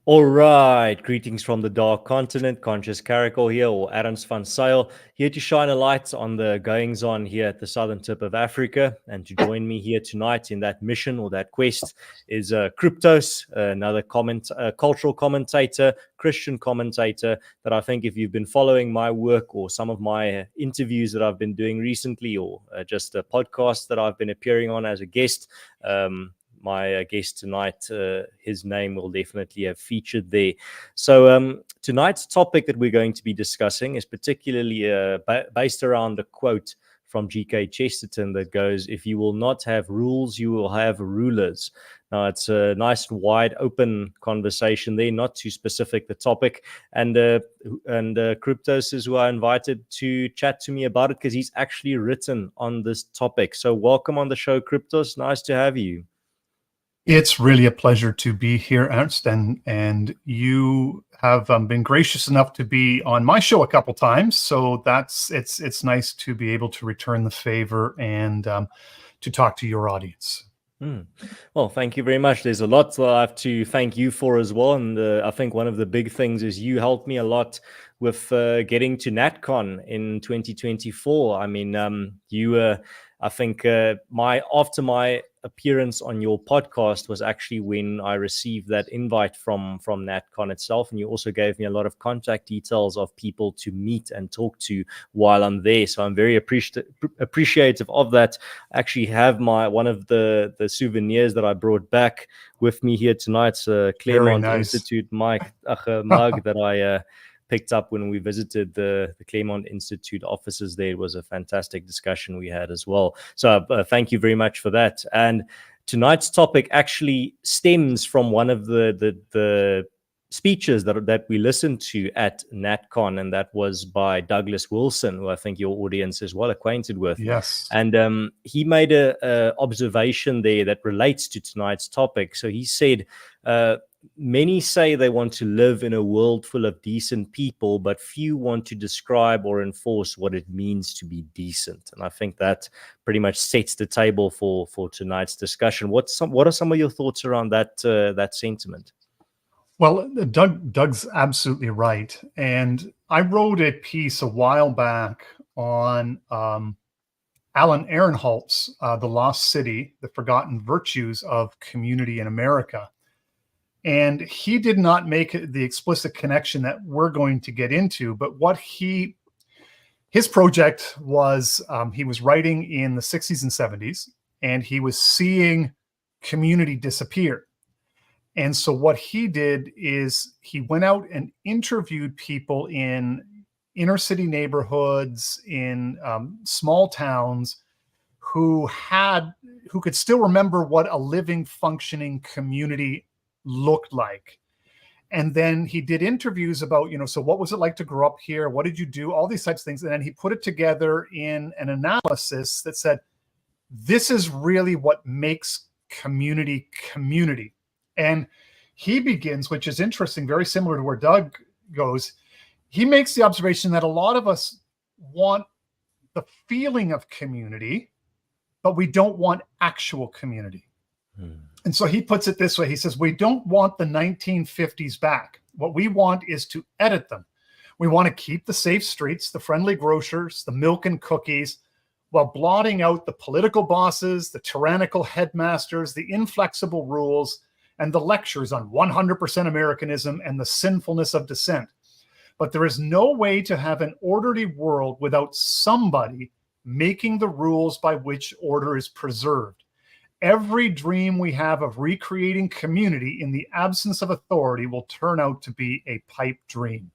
All right, greetings from the Dark Continent. Conscious Caracal here, or Adams van Sail, here to shine a light on the goings on here at the southern tip of Africa. And to join me here tonight in that mission or that quest is Kruptos, another cultural commentator, Christian commentator. That I think, if you've been following my work or some of my interviews that I've been doing recently, or just a podcast that I've been appearing on as a guest, my guest tonight, his name will definitely have featured there. So tonight's topic that we're going to be discussing is particularly based around a quote from G.K. Chesterton that goes, "If you will not have rules, you will have rulers." Now, it's a nice, wide open conversation there, not too specific, the topic. And Kruptos is who I invited to chat to me about it, because he's actually written on this topic. So welcome on the show, Kruptos. Nice to have you. It's really a pleasure to be here, Ernst, and you have been gracious enough to be on my show a couple times. So it's nice to be able to return the favor and to talk to your audience. Well, thank you very much. There's a lot that I have to thank you for as well. And I think one of the big things is you helped me a lot with getting to NatCon in 2024. I mean, I think after my appearance on your podcast was actually when I received that invite from NatCon itself, and you also gave me a lot of contact details of people to meet and talk to while I'm there. So I'm very appreciative of that. I actually have one of the souvenirs that I brought back with me here tonight. It's a Claremont Institute mug that I picked up when we visited the Claremont Institute offices there. It was a fantastic discussion we had as well. So thank you very much for that. And tonight's topic actually stems from one of the speeches that we listened to at NatCon, and that was by Douglas Wilson, who I think your audience is well acquainted with. Yes. And he made a observation there that relates to tonight's topic. So he said, many say they want to live in a world full of decent people, but few want to describe or enforce what it means to be decent. And I think that pretty much sets the table for tonight's discussion. What are some of your thoughts around that sentiment? Well, Doug's absolutely right. And I wrote a piece a while back on Alan Ehrenholtz's The Lost City, The Forgotten Virtues of Community in America. And he did not make the explicit connection that we're going to get into, but his project was, he was writing in the 60s and 70s, and he was seeing community disappear. And so what he did is he went out and interviewed people in inner city neighborhoods, in small towns, who could still remember what a living, functioning community looked like. And then he did interviews about, so what was it like to grow up here? What did you do? All these types of things. And then he put it together in an analysis that said, this is really what makes community community. And he begins, which is interesting, very similar to where Doug goes. He makes the observation that a lot of us want the feeling of community, but we don't want actual community. And so he puts it this way. He says, we don't want the 1950s back. What we want is to edit them. We want to keep the safe streets, the friendly grocers, the milk and cookies, while blotting out the political bosses, the tyrannical headmasters, the inflexible rules, and the lectures on 100% Americanism and the sinfulness of dissent. But there is no way to have an orderly world without somebody making the rules by which order is preserved. Every dream we have of recreating community in the absence of authority will turn out to be a pipe dream.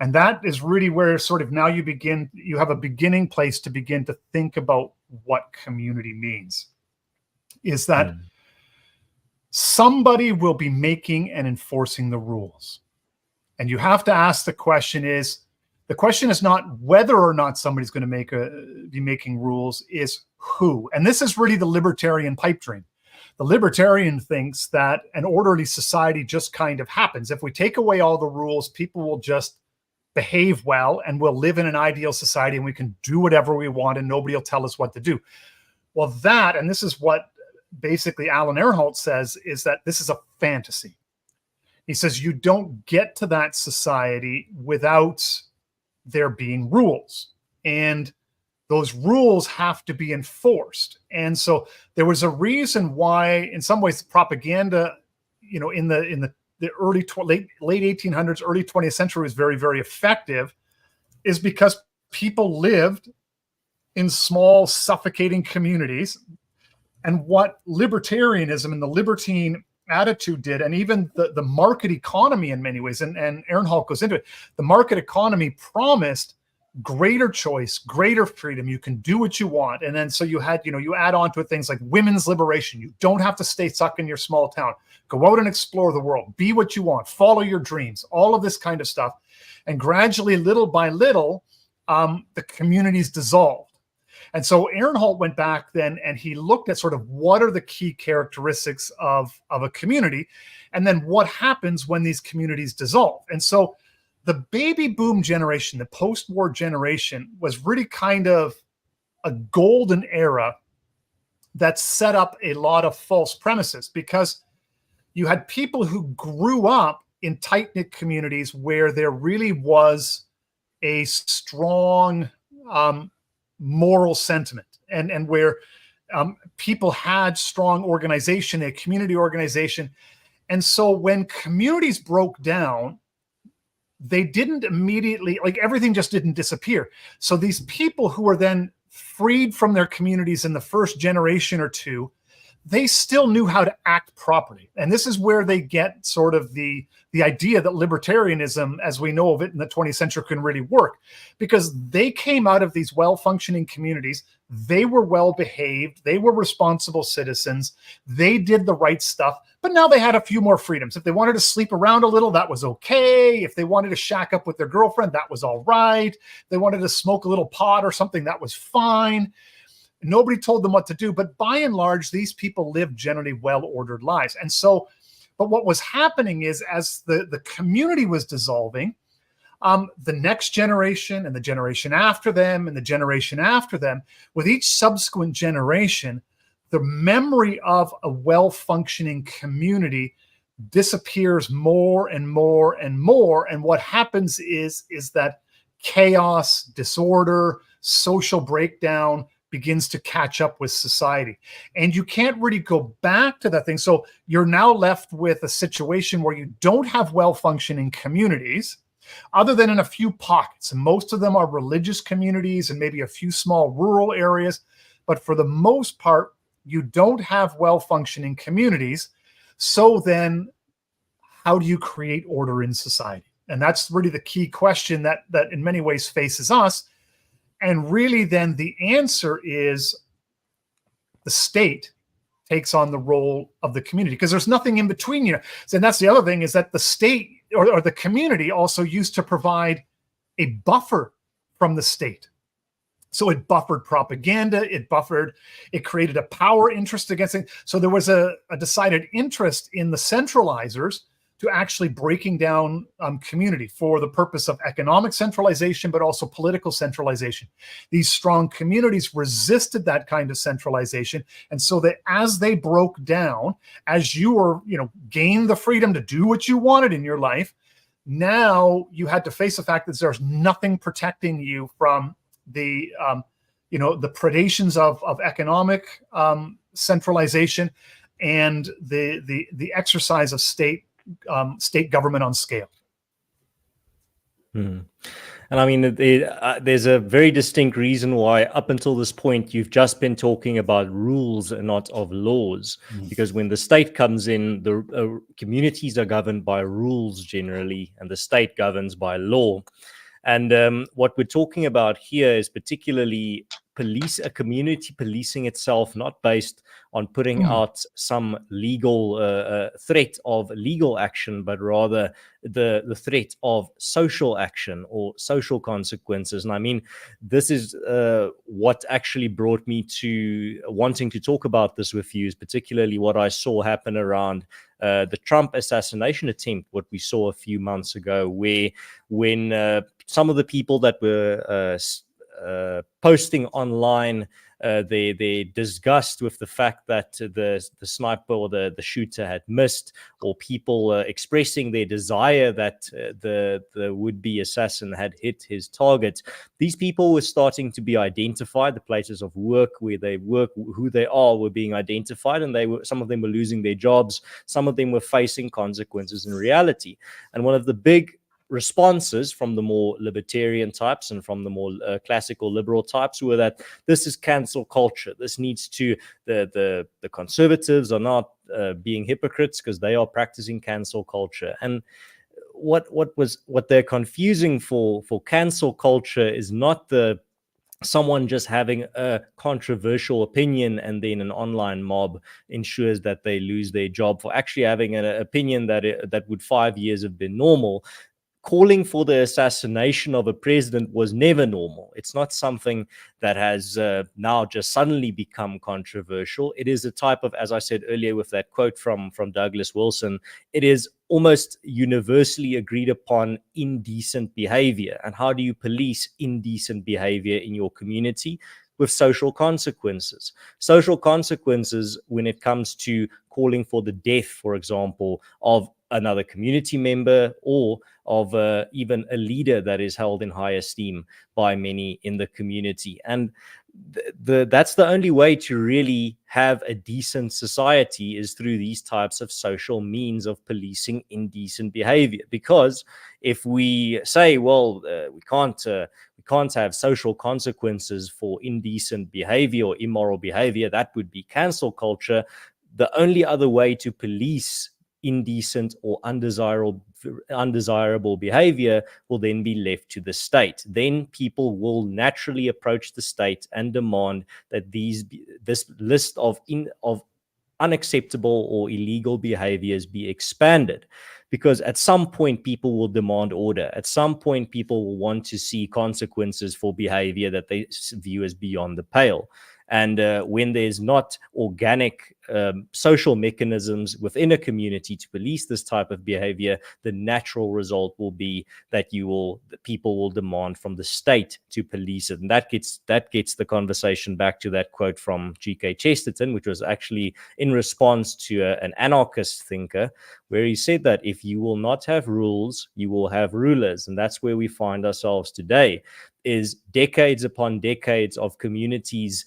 And that is really where sort of now you have a beginning place to begin to think about what community means. Is that somebody will be making and enforcing the rules. And you have to ask the question is not whether or not somebody's going to be making rules, is who. And this is really the libertarian pipe dream. The libertarian thinks that an orderly society just kind of happens. If we take away all the rules, people will just behave well and we'll live in an ideal society and we can do whatever we want and nobody will tell us what to do. Well, and this is what basically Alan Ehrenholtz says, is that this is a fantasy. He says you don't get to that society without there being rules, and those rules have to be enforced. And so there was a reason why, in some ways, propaganda, in the late 1800s, early 20th century was very, very effective, is because people lived in small, suffocating communities. And what libertarianism and the libertine attitude did, and even the market economy in many ways, and Ehrenhalt goes into it, the market economy promised greater choice, greater freedom. You can do what you want. And then so you had, you add on to it things like women's liberation. You don't have to stay stuck in your small town. Go out and explore the world. Be what you want. Follow your dreams. All of this kind of stuff. And gradually, little by little, the communities dissolved. And so Ehrenhalt went back then and he looked at sort of what are the key characteristics of a community, and then what happens when these communities dissolve. And so the baby boom generation, the post-war generation, was really kind of a golden era that set up a lot of false premises, because you had people who grew up in tight-knit communities where there really was a strong moral sentiment, and where people had strong organization, a community organization. And so when communities broke down, they didn't immediately, like, everything just didn't disappear. So these people who were then freed from their communities in the first generation or two, they still knew how to act properly. And this is where they get sort of the idea that libertarianism, as we know of it in the 20th century, can really work, because they came out of these well-functioning communities. They were well-behaved. They were responsible citizens. They did the right stuff. But now they had a few more freedoms. If they wanted to sleep around a little, that was okay. If they wanted to shack up with their girlfriend, that was all right. They wanted to smoke a little pot or something, that was fine. Nobody told them what to do. But by and large, these people lived generally well-ordered lives. And so, but what was happening is, as the community was dissolving, the next generation and the generation after them and the generation after them, with each subsequent generation, the memory of a well-functioning community disappears more and more and more. And what happens is that chaos, disorder, social breakdown begins to catch up with society. And you can't really go back to that thing. So you're now left with a situation where you don't have well-functioning communities, other than in a few pockets. And most of them are religious communities and maybe a few small rural areas. But for the most part, you don't have well-functioning communities. So then how do you create order in society? And that's really the key question that in many ways faces us. And really then the answer is the state takes on the role of the community, because there's nothing in between, And that's the other thing, is that the state or the community also used to provide a buffer from the state. So it buffered propaganda, it created a power interest against it. So there was a decided interest in the centralizers to actually breaking down community for the purpose of economic centralization, but also political centralization. These strong communities resisted that kind of centralization. And so that as they broke down, as you were, gained the freedom to do what you wanted in your life, now you had to face the fact that there's nothing protecting you from the, the predations of economic centralization and the exercise of state government on scale. And I mean, there's a very distinct reason why up until this point, you've just been talking about rules and not of laws. Because when the state comes in, the communities are governed by rules generally, and the state governs by law. And what we're talking about here is particularly a community policing itself, not based on putting out some legal threat of legal action, but rather the threat of social action or social consequences. And I mean, this is what actually brought me to wanting to talk about this with you, is particularly what I saw happen around the Trump assassination attempt, what we saw a few months ago, when some of the people that were posting online their disgust with the fact that the sniper or the shooter had missed, or people expressing their desire that the would-be assassin had hit his target. These people were starting to be identified. The places of work where they work, who they are, were being identified, and some of them were losing their jobs. Some of them were facing consequences in reality. And one of the big responses from the more libertarian types and from the more classical liberal types were that this is cancel culture. This needs to, the conservatives are not being hypocrites because they are practicing cancel culture. And what they're confusing for cancel culture is not someone just having a controversial opinion and then an online mob ensures that they lose their job for actually having an opinion that would 5 years have been normal. Calling for the assassination of a president was never normal. It's not something that has now just suddenly become controversial. It is a type of, as I said earlier with that quote from Douglas Wilson, it is almost universally agreed upon indecent behavior. And how do you police indecent behavior in your community? With social consequences. Social consequences when it comes to calling for the death, for example, of another community member or of even a leader that is held in high esteem by many in the community. And that's the only way to really have a decent society, is through these types of social means of policing indecent behavior. Because if we say, well, we can't have social consequences for indecent behavior or immoral behavior, that would be cancel culture. The only other way to police indecent or undesirable behavior will then be left to the state. Then people will naturally approach the state and demand that this list of unacceptable or illegal behaviors be expanded, because at some point people will demand order. At some point people will want to see consequences for behavior that they view as beyond the pale. And when there's not organic social mechanisms within a community to police this type of behavior, the natural result will be that people will demand from the state to police it. And that gets the conversation back to that quote from G.K. Chesterton, which was actually in response to an anarchist thinker, where he said that if you will not have rules, you will have rulers. And that's where we find ourselves today, is decades upon decades of communities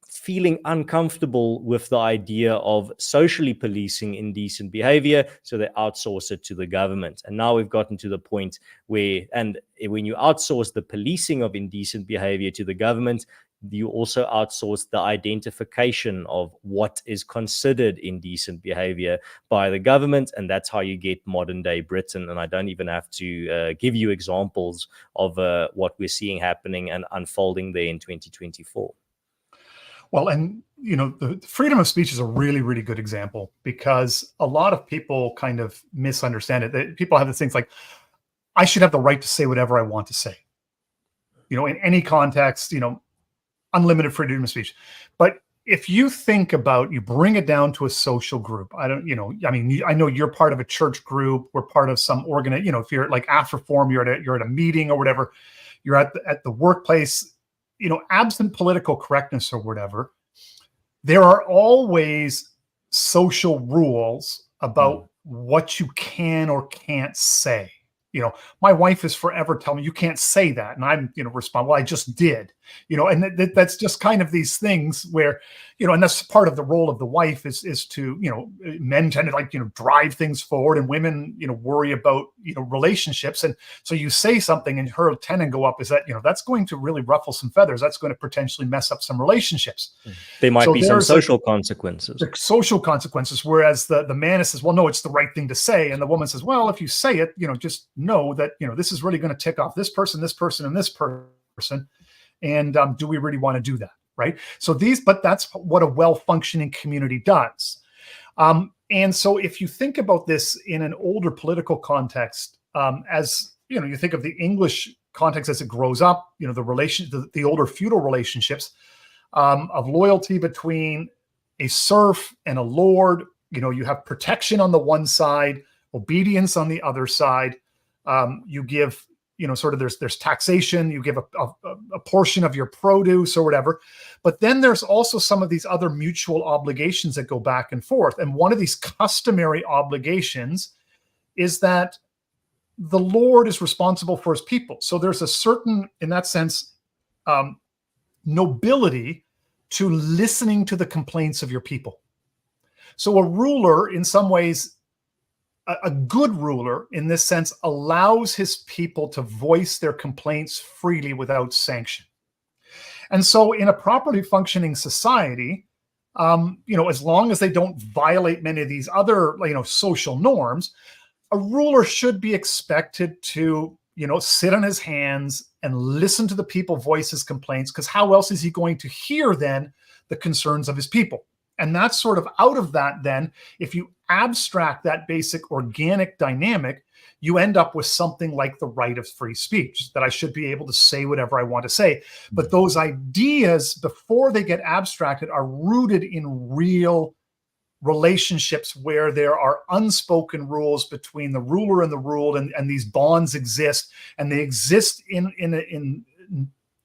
feeling uncomfortable with the idea of socially policing indecent behavior, so they outsource it to the government. And now we've gotten to the point where, and when you outsource the policing of indecent behavior to the government, you also outsource the identification of what is considered indecent behavior by the government. And that's how you get modern day Britain. And I don't even have to give you examples of what we're seeing happening and unfolding there in 2024. Well, and the freedom of speech is a really, really good example, because a lot of people kind of misunderstand it. People have this things like, I should have the right to say whatever I want to say, in any context, unlimited freedom of speech. But if you think about, you bring it down to a social group, I know you're part of a church group, we're part of some if you're like AFRIFORM, you're at a meeting or whatever, you're at the workplace, absent political correctness or whatever, there are always social rules about what you can or can't say. My wife is forever telling me, you can't say that. And I'm, respond, well, I just did, and that's just kind of these things where, and that's part of the role of the wife is to, men tend to drive things forward, and women, worry about, relationships. And so you say something and her antenna go up, is that, that's going to really ruffle some feathers. That's going to potentially mess up some relationships. There might be some social consequences. Social consequences. Whereas the man says, well, no, it's the right thing to say. And the woman says, well, if you say it, just know that, this is really going to tick off this person, and this person. And do we really want to do that? Right. So but that's what a well-functioning community does. And so if you think about this in an older political context, as you think of the English context as it grows up, the older feudal relationships of loyalty between a serf and a lord, you have protection on the one side, obedience on the other side. You give sort of there's taxation, you give a portion of your produce or whatever. But then there's also some of these other mutual obligations that go back and forth. And one of these customary obligations is that the Lord is responsible for his people. So there's a certain, in that sense, nobility to listening to the complaints of your people. So a ruler, in some ways, a good ruler in this sense, allows his people to voice their complaints freely without sanction. And so in a properly functioning society, as long as they don't violate many of these other, social norms, a ruler should be expected to, sit on his hands and listen to the people voice his complaints, because how else is he going to hear then the concerns of his people? And that's sort of out of that then, if you abstract that basic organic dynamic, you end up with something like the right of free speech, that I should be able to say whatever I want to say. But those ideas, before they get abstracted, are rooted in real relationships where there are unspoken rules between the ruler and the ruled, and these bonds exist, and they exist in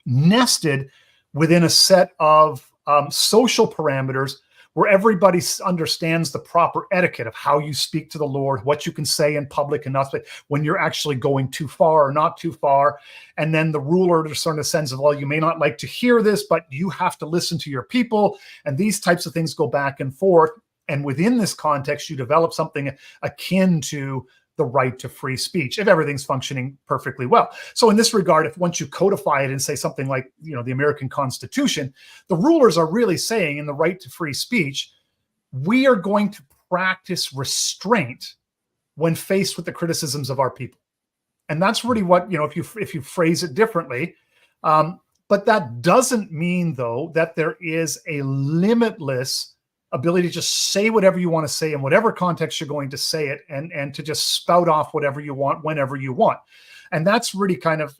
nested within a set of social parameters where everybody understands the proper etiquette of how you speak to the Lord, what you can say in public and not, when you're actually going too far or not too far. And then the ruler, there's sort of a sense of, well, you may not like to hear this, but you have to listen to your people. And these types of things go back and forth. And within this context, you develop something akin to the right to free speech, if everything's functioning perfectly well. So in this regard, if once you codify it and say something like, the American Constitution, the rulers are really saying in the right to free speech, we are going to practice restraint when faced with the criticisms of our people. And that's really what, if you phrase it differently. But that doesn't mean, though, that there is a limitless ability to just say whatever you want to say in whatever context you're going to say it, and to just spout off whatever you want whenever you want. And that's really kind of,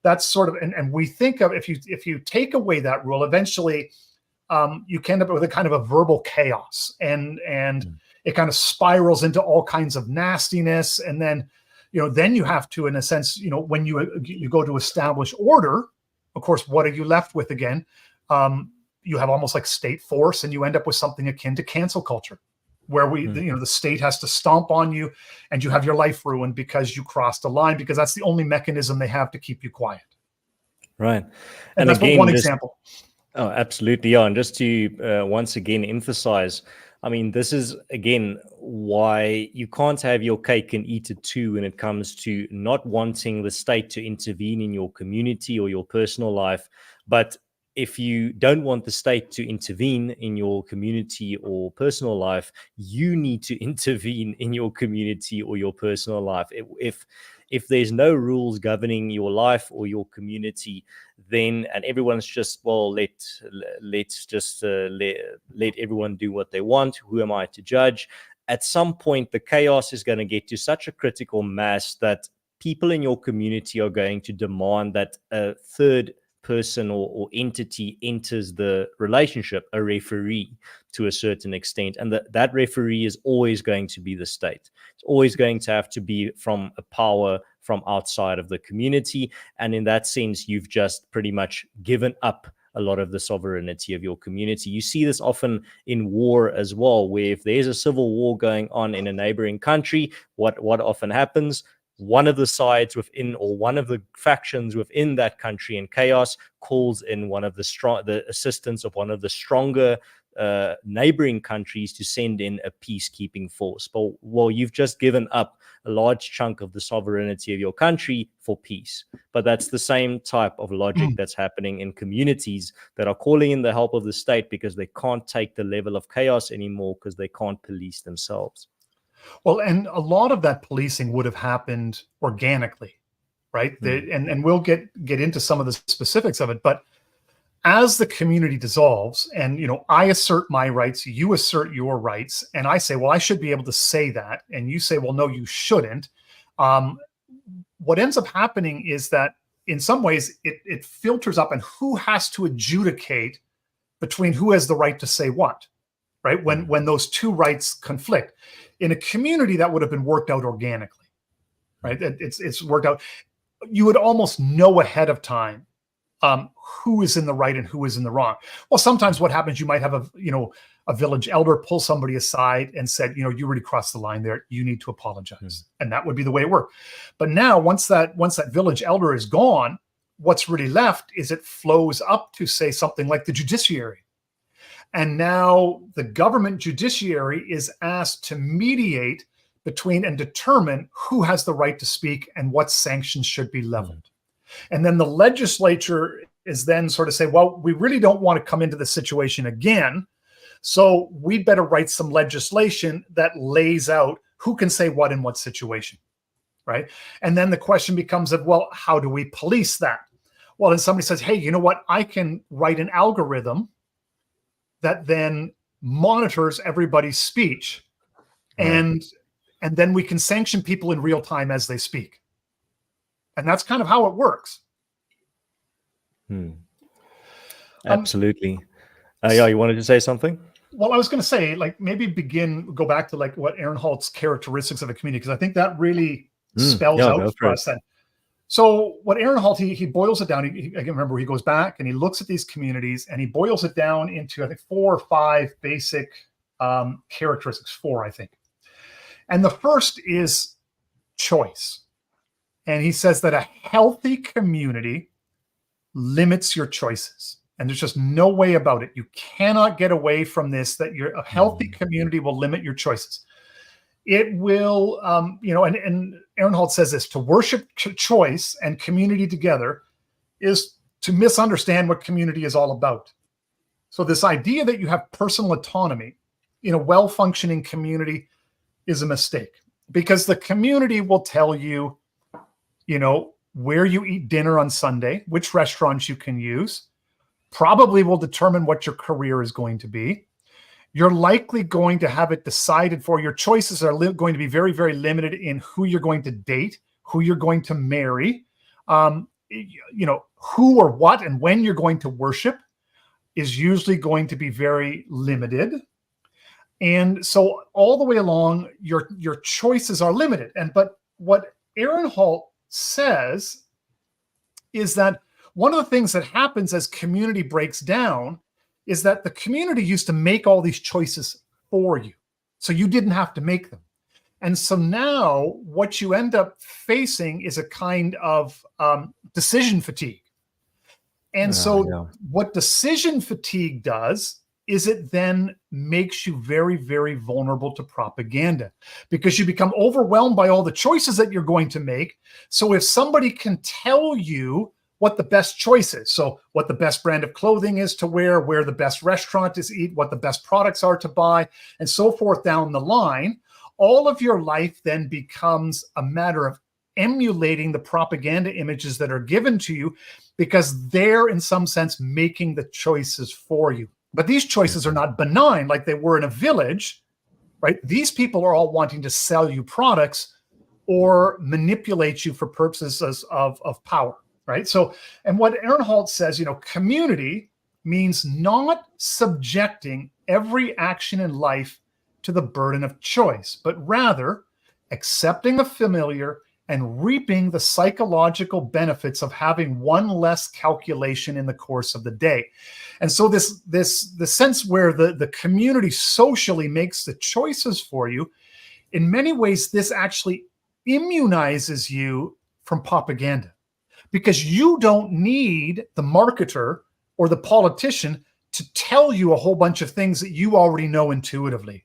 that's sort of, and we think of, if you take away that rule, eventually you can end up with a kind of a verbal chaos, and it kind of spirals into all kinds of nastiness. And then, then you have to, in a sense, when you go to establish order, of course, what are you left with again? You have almost like state force, and you end up with something akin to cancel culture, where the state has to stomp on you, and you have your life ruined because you crossed a line, because that's the only mechanism they have to keep you quiet. Right. And that's again, one example. Oh, absolutely. Yeah. And just to once again emphasize, I mean, this is, again, why you can't have your cake and eat it too when it comes to not wanting the state to intervene in your community or your personal life. But if you don't want the state to intervene in your community or personal life, you need to intervene in your community or your personal life. If there's no rules governing your life or your community, then, and everyone's just, well, let's just let everyone do what they want. Who am I to judge? At some point, the chaos is going to get to such a critical mass that people in your community are going to demand that a third person or entity enters the relationship, a referee to a certain extent, and that referee is always going to be the state. It's always going to have to be from a power from outside of the community, and in that sense, you've just pretty much given up a lot of the sovereignty of your community. You see this often in war as well, where if there's a civil war going on in a neighboring country, what often happens? One of the sides within, or one of the factions within that country in chaos, calls in one of the assistance of one of the stronger neighboring countries to send in a peacekeeping force. But well, you've just given up a large chunk of the sovereignty of your country for peace. But that's the same type of logic that's happening in communities that are calling in the help of the state because they can't take the level of chaos anymore because they can't police themselves. Well, and a lot of that policing would have happened organically, right? And we'll get into some of the specifics of it. But as the community dissolves, and I assert my rights, you assert your rights, and I say, well, I should be able to say that, and you say, well, no, you shouldn't. What ends up happening is that in some ways it filters up, and who has to adjudicate between who has the right to say what. Right? When those two rights conflict. In a community, that would have been worked out organically, right? It's worked out. you would almost know ahead of time who is in the right and who is in the wrong. Well, sometimes what happens, you might have a village elder pull somebody aside and said, you really crossed the line there. You need to apologize. And that would be the way it worked. But now once that village elder is gone, what's really left is it flows up to, say, something like the judiciary. And now the government judiciary is asked to mediate between and determine who has the right to speak and what sanctions should be leveled. And then the legislature is then sort of say, well, we really don't want to come into this situation again, so we'd better write some legislation that lays out who can say what in what situation, right? And then the question becomes of, well, how do we police that? Well, then somebody says, hey, you know what? I can write an algorithm that then monitors everybody's speech, and then we can sanction people in real time as they speak. And that's kind of how it works. Absolutely. Yeah, you wanted to say something? Well, I was going to say, like, maybe go back to like what Ehrenholt's characteristics of a community, because I think that really spells out for us then. So what Ehrenholt, he boils it down. I can remember he goes back and he looks at these communities and he boils it down into, I think, 4 or 5 basic characteristics, 4, I think. And the first is choice. And he says that a healthy community limits your choices. And there's just no way about it. You cannot get away from this, that a healthy community will limit your choices. It will, and Ehrenholt says this, to worship choice and community together is to misunderstand what community is all about. So this idea that you have personal autonomy in a well-functioning community is a mistake, because the community will tell you, where you eat dinner on Sunday, which restaurants you can use, probably will determine what your career is going to be. You're likely going to have it decided for. Your choices are going to be very, very limited in who you're going to date, who you're going to marry, who or what and when you're going to worship is usually going to be very limited. And so all the way along, your choices are limited. But what Ehrenholt says is that one of the things that happens as community breaks down is that the community used to make all these choices for you, so you didn't have to make them. And so now what you end up facing is a kind of decision fatigue. And what decision fatigue does is it then makes you very, very vulnerable to propaganda, because you become overwhelmed by all the choices that you're going to make. So if somebody can tell you what the best choice is, so what the best brand of clothing is to wear, where the best restaurant is to eat, what the best products are to buy, and so forth down the line, all of your life then becomes a matter of emulating the propaganda images that are given to you, because they're in some sense making the choices for you. But these choices are not benign like they were in a village, right? These people are all wanting to sell you products or manipulate you for purposes of power, right? So, and what Ehrenholt says, community means not subjecting every action in life to the burden of choice, but rather accepting the familiar and reaping the psychological benefits of having one less calculation in the course of the day. And so the sense where the community socially makes the choices for you, in many ways, this actually immunizes you from propaganda, because you don't need the marketer or the politician to tell you a whole bunch of things that you already know intuitively.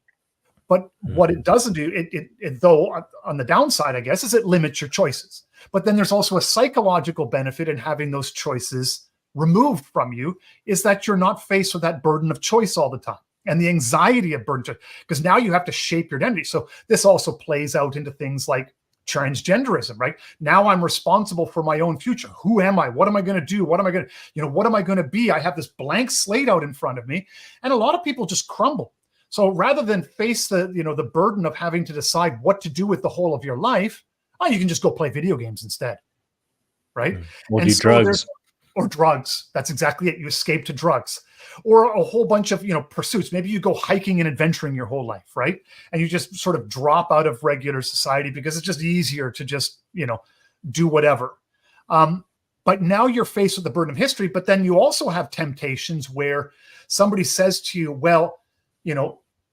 But what it doesn't do, it though on the downside, I guess, is it limits your choices. But then there's also a psychological benefit in having those choices removed from you, is that you're not faced with that burden of choice all the time and the anxiety of burden, because now you have to shape your identity. So this also plays out into things like transgenderism, right? Now I'm responsible for my own future. Who am I? What am I going to do? What am I going to be? I have this blank slate out in front of me. And a lot of people just crumble. So rather than face the burden of having to decide what to do with the whole of your life, you can just go play video games instead, right? Or do drugs. Or drugs. That's exactly it. You escape to drugs. Or a whole bunch of pursuits. Maybe you go hiking and adventuring your whole life, right? And you just sort of drop out of regular society because it's just easier to just do whatever. But now you're faced with the burden of history, but then you also have temptations where somebody says to you, well,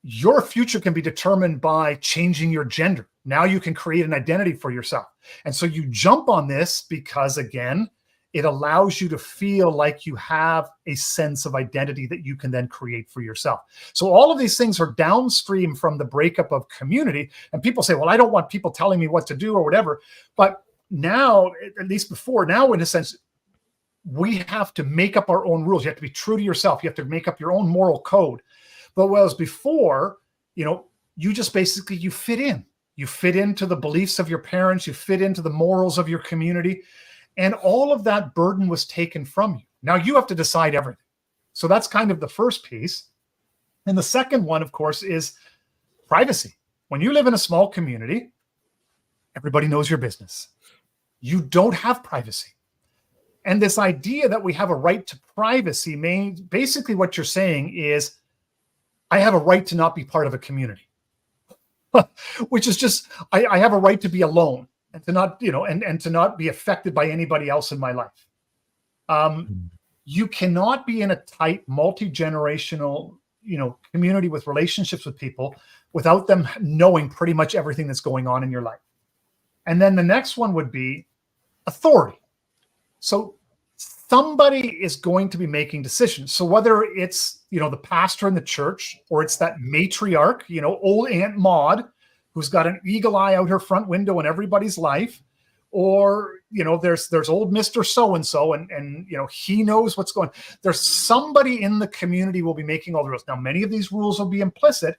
your future can be determined by changing your gender. Now you can create an identity for yourself. And so you jump on this because, again, it allows you to feel like you have a sense of identity that you can then create for yourself. So all of these things are downstream from the breakup of community. And people say, well, I don't want people telling me what to do or whatever. But now, at least before, now in a sense, we have to make up our own rules. You have to be true to yourself. You have to make up your own moral code. But whereas before, you just basically, you fit in. You fit into the beliefs of your parents. You fit into the morals of your community. And all of that burden was taken from you. Now you have to decide everything. So that's kind of the first piece. And the second one, of course, is privacy. When you live in a small community, everybody knows your business. You don't have privacy. And this idea that we have a right to privacy means basically what you're saying is, I have a right to not be part of a community, which is just, I have a right to be alone and to not, and to not be affected by anybody else in my life. You cannot be in a tight, multi-generational, community with relationships with people without them knowing pretty much everything that's going on in your life. And then the next one would be authority. So somebody is going to be making decisions. So whether it's, the pastor in the church, or it's that matriarch, old Aunt Maud, who's got an eagle eye out her front window in everybody's life, or, there's old Mr. So-and-so, and he knows what's going on. There's somebody in the community will be making all the rules. Now, many of these rules will be implicit,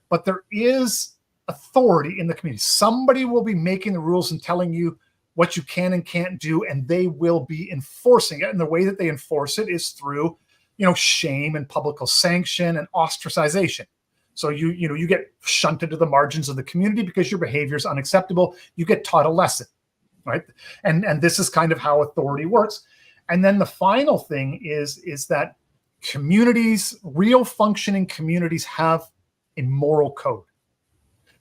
but there is authority in the community. Somebody will be making the rules and telling you what you can and can't do, and they will be enforcing it. And the way that they enforce it is through, shame and public sanction and ostracization. So you get shunted to the margins of the community because your behavior is unacceptable. You get taught a lesson, right? And this is kind of how authority works. And then the final thing is that communities, real functioning communities, have a moral code.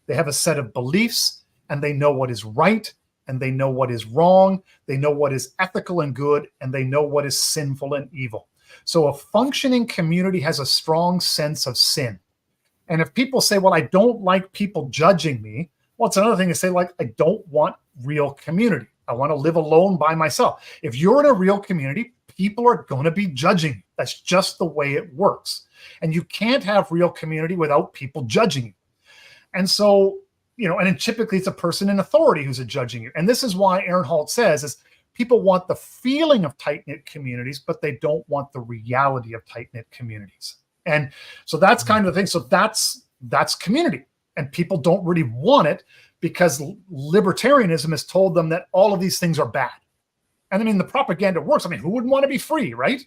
They have a set of beliefs, and they know what is right, and they know what is wrong. They know what is ethical and good, and they know what is sinful and evil. So a functioning community has a strong sense of sin. And if people say, well, I don't like people judging me, well, it's another thing to say, like, I don't want real community. I want to live alone by myself. If you're in a real community, people are going to be judging you. That's just the way it works. And you can't have real community without people judging you. And so, and typically it's a person in authority who's judging you. And this is why Ehrenhold says is people want the feeling of tight-knit communities, but they don't want the reality of tight-knit communities. And so that's kind of the thing. So that's community. And people don't really want it because libertarianism has told them that all of these things are bad. And I mean, the propaganda works. I mean, who wouldn't want to be free, right?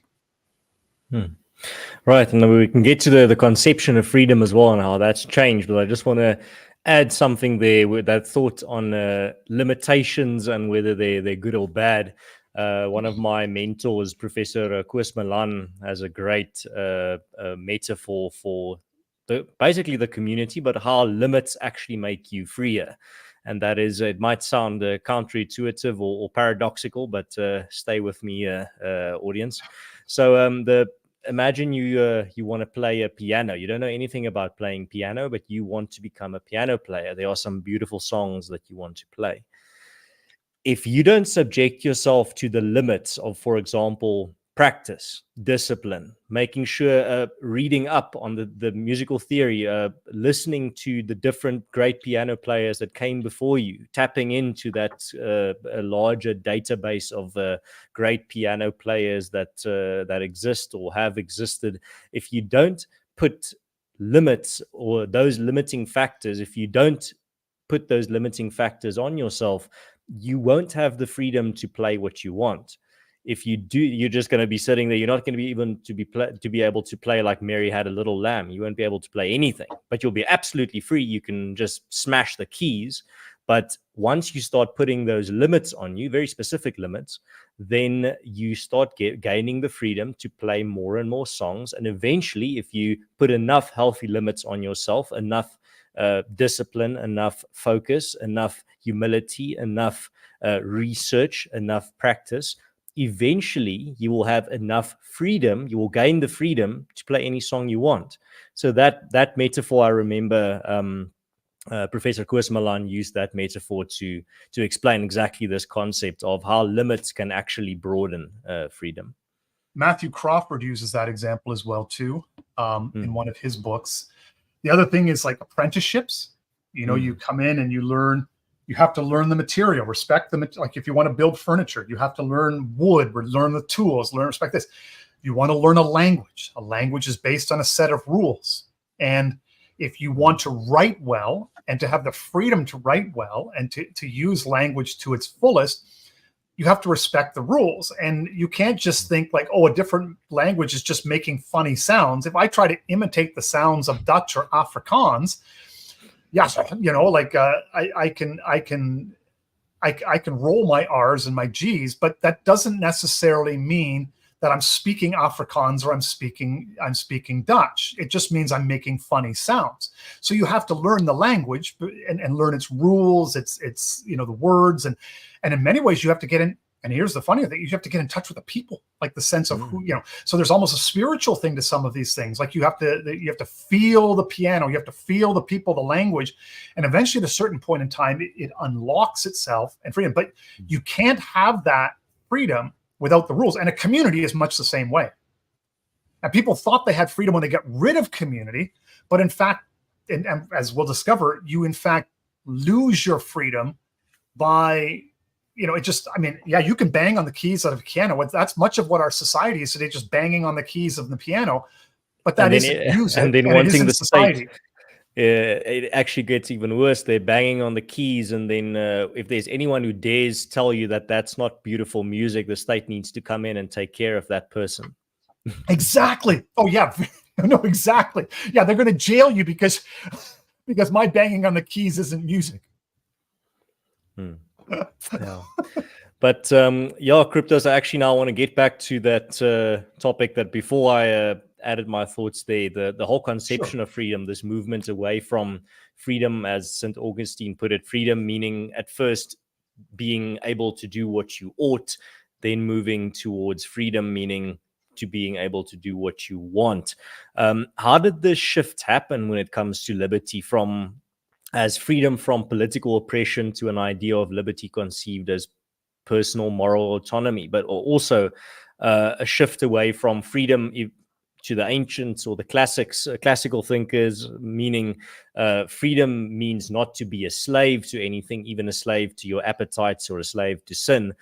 Right. And then we can get to the conception of freedom as well and how that's changed. But I just want to add something there with that thought on limitations and whether they're good or bad. One of my mentors, Professor Koos Milan, has a great metaphor for basically the community, but how limits actually make you freer. And that is, it might sound counterintuitive or paradoxical, but stay with me, audience. So imagine you want to play a piano. You don't know anything about playing piano, but you want to become a piano player. There are some beautiful songs that you want to play. If you don't subject yourself to the limits of, for example, practice, discipline, making sure, reading up on the musical theory, listening to the different great piano players that came before you, tapping into that a larger database of great piano players that exist or have existed. If you don't put limits or those limiting factors, if you don't put those limiting factors on yourself, you won't have the freedom to play what you want. If you do, you're just going to be sitting there. You're not going to be even to be able to play like Mary Had a Little Lamb. You won't be able to play anything, but you'll be absolutely free. You can just smash the keys. But once you start putting those limits on you, very specific limits, then you start gaining the freedom to play more and more songs. And eventually, if you put enough healthy limits on yourself, enough discipline, enough focus, enough humility, enough research, enough practice, eventually you will have enough freedom, you will gain the freedom to play any song you want. So that metaphor, I remember Professor Koos Malan used that metaphor to explain exactly this concept of how limits can actually broaden freedom. Matthew Crawford uses that example as well too, in one of his books. The other thing is like apprenticeships. You come in and you learn. You have to learn the material, respect the, like if you want to build furniture, you have to learn wood, learn the tools, respect this. You want to learn a language. A language is based on a set of rules. And if you want to write well and to have the freedom to write well and to use language to its fullest, you have to respect the rules. And you can't just think like, oh, a different language is just making funny sounds. If I try to imitate the sounds of Dutch or Afrikaans, yes, like I can roll my R's and my G's, but that doesn't necessarily mean that I'm speaking Afrikaans or I'm speaking Dutch. It just means I'm making funny sounds. So you have to learn the language and learn its rules, its the words, and in many ways you have to get in. And here's the funny thing: you have to get in touch with the people, like the sense of who, So there's almost a spiritual thing to some of these things. Like you have to feel the piano, you have to feel the people, the language, and eventually at a certain point in time, it unlocks itself and freedom. But you can't have that freedom without the rules. And a community is much the same way. And people thought they had freedom when they got rid of community, but in fact, and as we'll discover, you in fact lose your freedom by. You can bang on the keys of a piano. That's much of what our society is today, just banging on the keys of the piano. But that isn't music. And then wanting the society. It actually gets even worse. They're banging on the keys, and then if there's anyone who dares tell you that that's not beautiful music, the state needs to come in and take care of that person. Exactly. Oh, yeah. No, exactly. Yeah, they're going to jail you because my banging on the keys isn't music. Yeah. But Kruptos, I actually now want to get back to that topic that before I added my thoughts there, the whole conception of freedom, this movement away from freedom, as St. Augustine put it, freedom meaning at first being able to do what you ought, then moving towards freedom meaning to being able to do what you want. How did this shift happen when it comes to liberty as freedom from political oppression to an idea of liberty conceived as personal moral autonomy, but also a shift away from freedom to the ancients or the classical thinkers, meaning freedom means not to be a slave to anything, even a slave to your appetites or a slave to sin,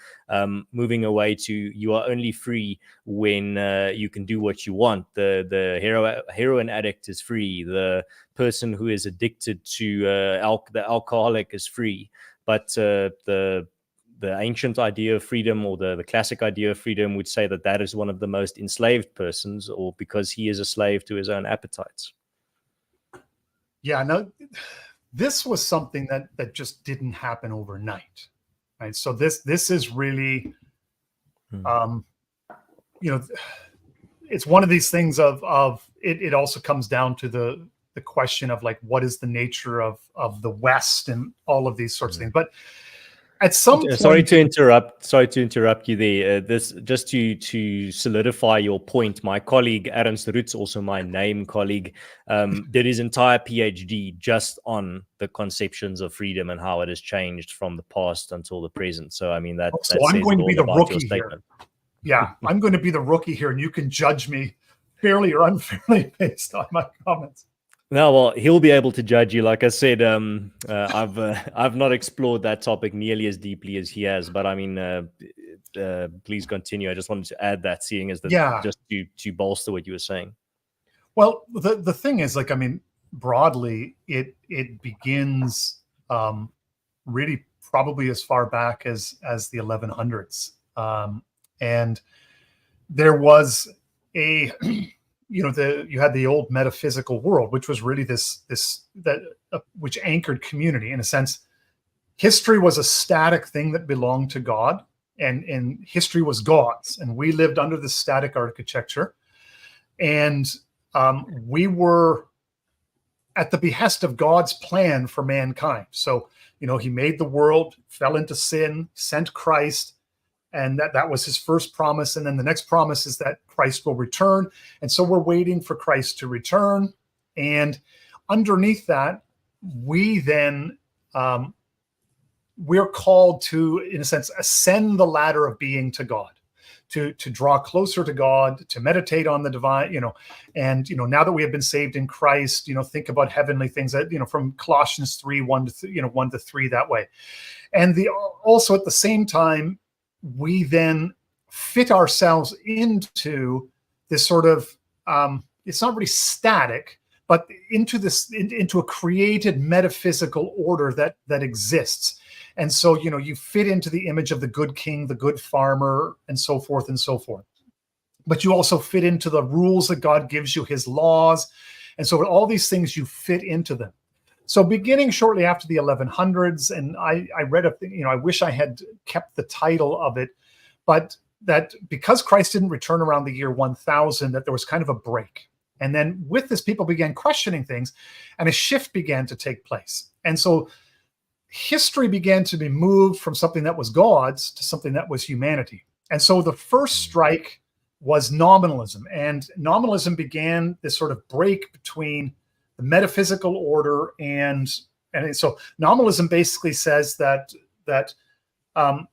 moving away to you are only free when you can do what you want. The heroin addict is free. The person who is addicted to the alcoholic is free. But the ancient idea of freedom, or the classic idea of freedom, would say that is one of the most enslaved persons, or because he is a slave to his own appetites. Yeah, no, this was something that just didn't happen overnight, right? So this is really, it's one of these things of it also comes down to the question of like, what is the nature of the West and all of these sorts of things. But at some point, sorry to interrupt you there. This just to solidify your point. My colleague Ernst Roots, also my name colleague, did his entire PhD just on the conceptions of freedom and how it has changed from the past until the present. So I mean that. So I'm going to be the rookie here. Yeah, I'm going to be the rookie here, and you can judge me fairly or unfairly based on my comments. No, well, he'll be able to judge you. Like I said, I've not explored that topic nearly as deeply as he has. But I mean, please continue. I just wanted to add that, seeing as just to bolster what you were saying. Well, the thing is, like, I mean, broadly, it begins really probably as far back as the 1100s, and there was a you had the old metaphysical world, which was really which anchored community in a sense. History was a static thing that belonged to God, and history was God's, and we lived under this static architecture, and we were at the behest of God's plan for mankind. So, he made the world, fell into sin, sent Christ, and that was his first promise. And then the next promise is that Christ will return. And so we're waiting for Christ to return. And underneath that, we then, we're called to, in a sense, ascend the ladder of being to God, to draw closer to God, to meditate on the divine, and, now that we have been saved in Christ, think about heavenly things that, from Colossians 3, 1 to 3 that way. And also at the same time, we then fit ourselves into this sort of, it's not really static, but into a created metaphysical order that exists. And so, you fit into the image of the good king, the good farmer, and so forth and so forth. But you also fit into the rules that God gives you, his laws. And so all these things, you fit into them. So beginning shortly after the 1100s, and I read I wish I had kept the title of it, but that because Christ didn't return around the year 1000, that there was kind of a break. And then with this, people began questioning things, and a shift began to take place. And so history began to be moved from something that was God's to something that was humanity. And so the first strike was nominalism. And nominalism began this sort of break between the metaphysical order and so nominalism basically says that the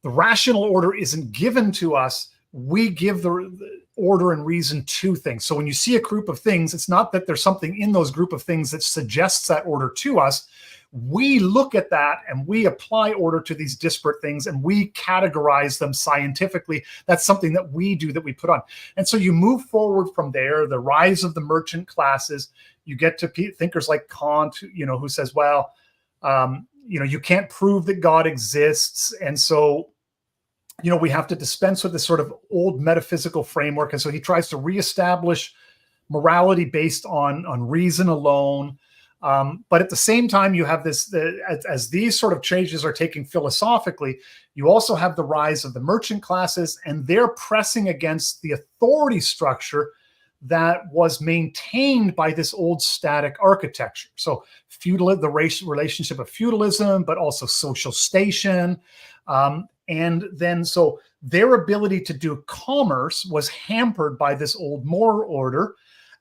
rational order isn't given to us. We give the order and reason to things. So when you see a group of things, it's not that there's something in those group of things that suggests that order to us. We look at that and we apply order to these disparate things and we categorize them scientifically. That's something that we do, that we put on. And so you move forward from there, the rise of the merchant classes. You get to thinkers like Kant, who says, well, you can't prove that God exists. And so, we have to dispense with this sort of old metaphysical framework. And so he tries to reestablish morality based on reason alone. But at the same time, you have this, as these sort of changes are taking philosophically, you also have the rise of the merchant classes, and they're pressing against the authority structure that was maintained by this old static architecture. So the relationship of feudalism, but also social station. And then so their ability to do commerce was hampered by this old moral order.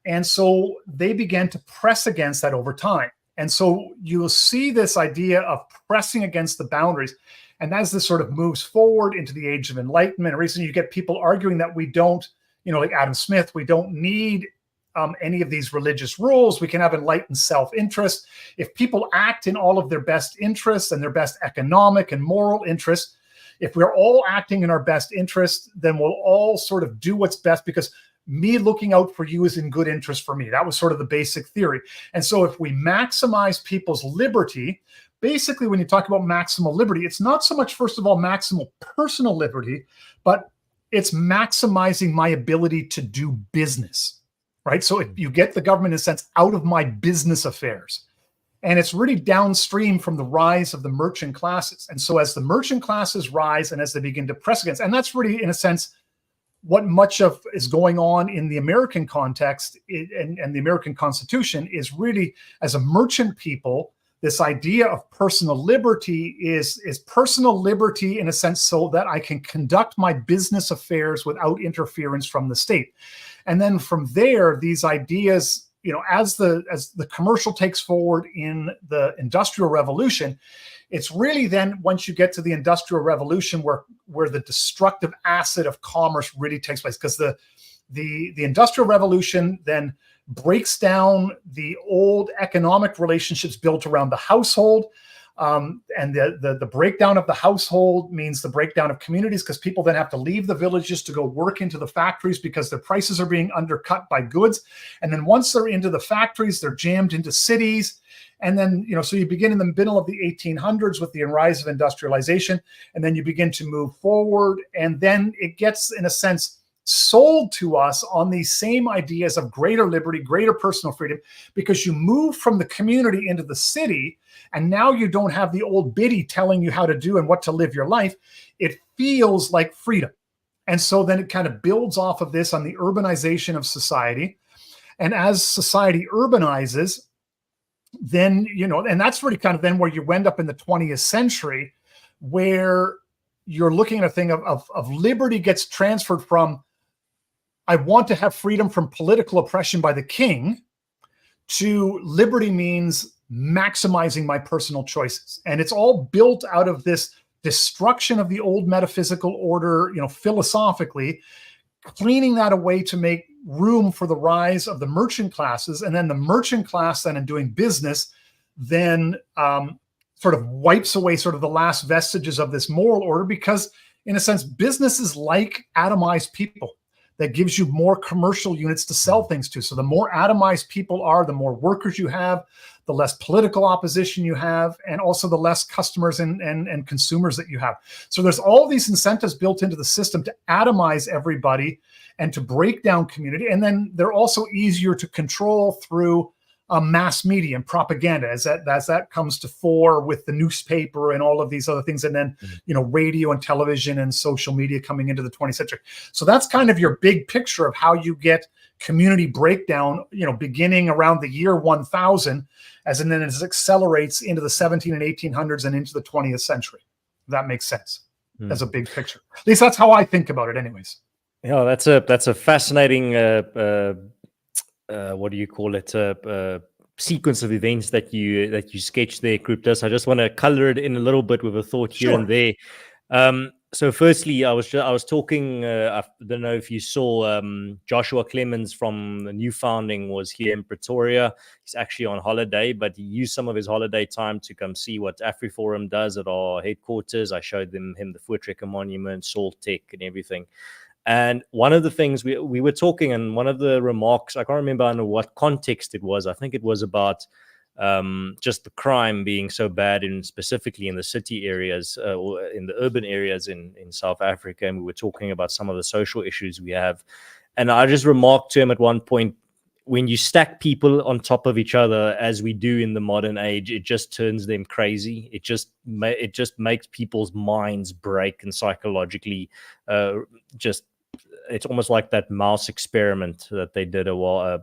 And so they began to press against that over time. And so you'll see this idea of pressing against the boundaries. And as this sort of moves forward into the age of enlightenment, recently you get people arguing that we don't, like Adam Smith, we don't need any of these religious rules. We can have enlightened self-interest. If people act in all of their best interests and their best economic and moral interests, if we're all acting in our best interest, then we'll all sort of do what's best, because me looking out for you is in good interest for me. That was sort of the basic theory. And so if we maximize people's liberty, basically when you talk about maximal liberty, it's not so much, first of all, maximal personal liberty, but it's maximizing my ability to do business, right? So if you get the government, in a sense, out of my business affairs. And it's really downstream from the rise of the merchant classes. And so as the merchant classes rise and as they begin to press against, and that's really, in a sense, what much of is going on in the American context and the American Constitution is really, as a merchant people, this idea of personal liberty is personal liberty in a sense so that I can conduct my business affairs without interference from the state. And then from there, these ideas, as the commercial takes forward in the Industrial Revolution, it's really then once you get to the Industrial Revolution where the destructive acid of commerce really takes place, because the Industrial Revolution then breaks down the old economic relationships built around the household. And the breakdown of the household means the breakdown of communities, because people then have to leave the villages to go work into the factories because their prices are being undercut by goods. And then once they're into the factories, they're jammed into cities. And then, so you begin in the middle of the 1800s with the rise of industrialization, and then you begin to move forward. And then it gets, in a sense, sold to us on these same ideas of greater liberty, greater personal freedom, because you move from the community into the city, and now you don't have the old biddy telling you how to do and what to live your life. It feels like freedom. And so then it kind of builds off of this on the urbanization of society. And as society urbanizes, then, and that's really kind of then where you end up in the 20th century, where you're looking at a thing of liberty gets transferred from, I want to have freedom from political oppression by the king, to liberty means maximizing my personal choices. And it's all built out of this destruction of the old metaphysical order, philosophically, cleaning that away to make room for the rise of the merchant classes. And then the merchant class, then in doing business, then sort of wipes away sort of the last vestiges of this moral order, because in a sense, business is like atomized people. That gives you more commercial units to sell things to. So the more atomized people are, the more workers you have, the less political opposition you have, and also the less customers and consumers that you have. So there's all these incentives built into the system to atomize everybody and to break down community. And then they're also easier to control through mass media and propaganda as that comes to fore with the newspaper and all of these other things. And then, radio and television and social media coming into the 20th century. So that's kind of your big picture of how you get community breakdown, beginning around the year 1000, and then it accelerates into the 17 and 1800s and into the 20th century. That makes sense as a big picture. At least that's how I think about it anyways. Yeah, that's a fascinating what do you call it? Sequence of events that you sketched there, Kruptos. I just want to color it in a little bit with a thought here and there. So, firstly, I was talking. I don't know if you saw Joshua Clemens from the New Founding was here in Pretoria. He's actually on holiday, but he used some of his holiday time to come see what AfriForum does at our headquarters. I showed him the Voortrekker Monument, Salt Tech, and everything. And one of the things we were talking, and one of the remarks, I can't remember under what context it was. I think it was about just the crime being so bad, specifically in the city areas or in the urban areas in South Africa. And we were talking about some of the social issues we have. And I just remarked to him at one point, when you stack people on top of each other, as we do in the modern age, it just turns them crazy. It just makes people's minds break, and psychologically it's almost like that mouse experiment that they did a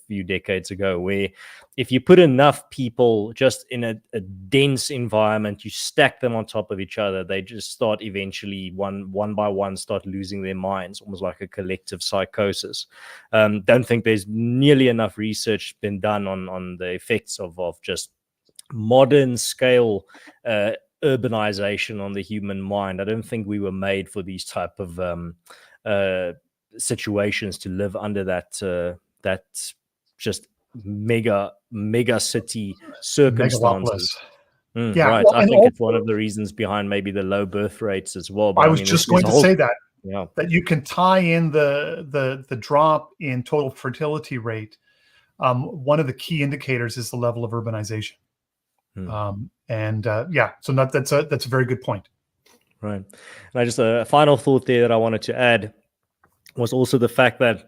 few decades ago, where if you put enough people just in a dense environment, you stack them on top of each other, they just start eventually one by one start losing their minds, almost like a collective psychosis. Don't think there's nearly enough research been done on the effects of just modern scale urbanization on the human mind. I don't think we were made for these type of situations to live under that just mega city circumstances. Yeah, right. well, I think also, it's one of the reasons behind maybe the low birth rates as well. But I was just going to say that yeah, that you can tie in the drop in total fertility rate. One of the key indicators is the level of urbanization. So that's a very good point. Right. And I just a final thought there that I wanted to add was also the fact that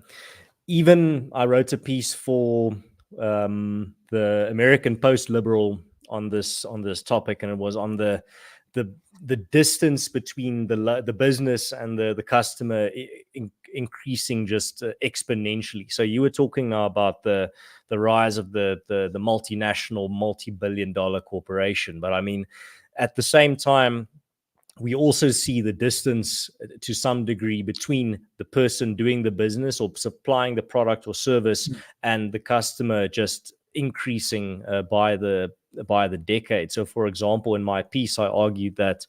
even I wrote a piece for the American Post Liberal on this topic, and it was on the distance between the business and the customer increasing just exponentially. So you were talking now about the rise of the multinational, multi-billion-dollar corporation, but I mean, at the same time, we also see the distance to some degree between the person doing the business or supplying the product or service and the customer just increasing by the decade. So, for example, in my piece, I argued that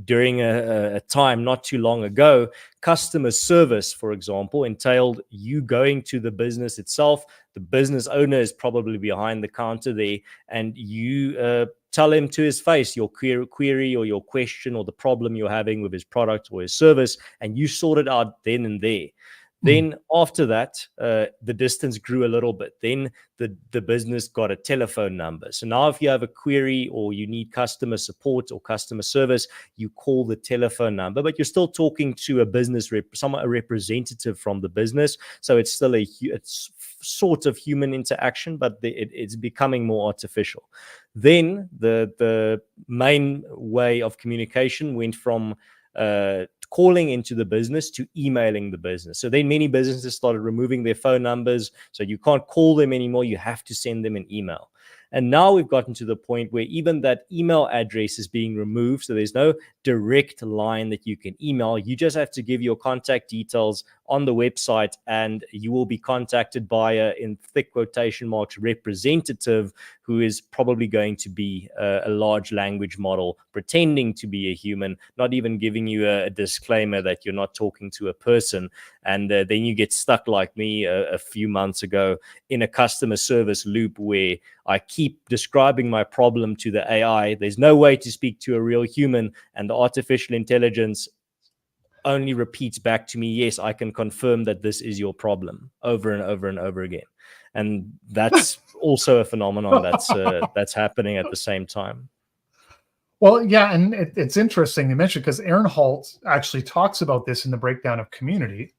during a time not too long ago, customer service, for example, entailed you going to the business itself. The business owner is probably behind the counter there, and you tell him to his face your query or your question or the problem you're having with his product or his service, and you sort it out then and there. Then after that, the distance grew a little bit. Then the business got a telephone number. So now if you have a query or you need customer support or customer service, you call the telephone number, but you're still talking to a business a representative from the business. So it's still it's sort of human interaction, but it's becoming more artificial. Then the main way of communication went from calling into the business to emailing the business. So then many businesses started removing their phone numbers. So you can't call them anymore. You have to send them an email. And now we've gotten to the point where even that email address is being removed. So there's no direct line that you can email. You just have to give your contact details on the website, and you will be contacted by in thick quotation marks, representative, who is probably going to be a large language model pretending to be a human, not even giving you a disclaimer that you're not talking to a person. And then you get stuck like me a few months ago in a customer service loop where I keep describing my problem to the AI. There's no way to speak to a real human, and the artificial intelligence only repeats back to me, yes, I can confirm that this is your problem, over and over and over again. And that's also a phenomenon that's happening at the same time. Well, yeah, and it's interesting you mentioned, because Ehrenholt actually talks about this in the breakdown of community,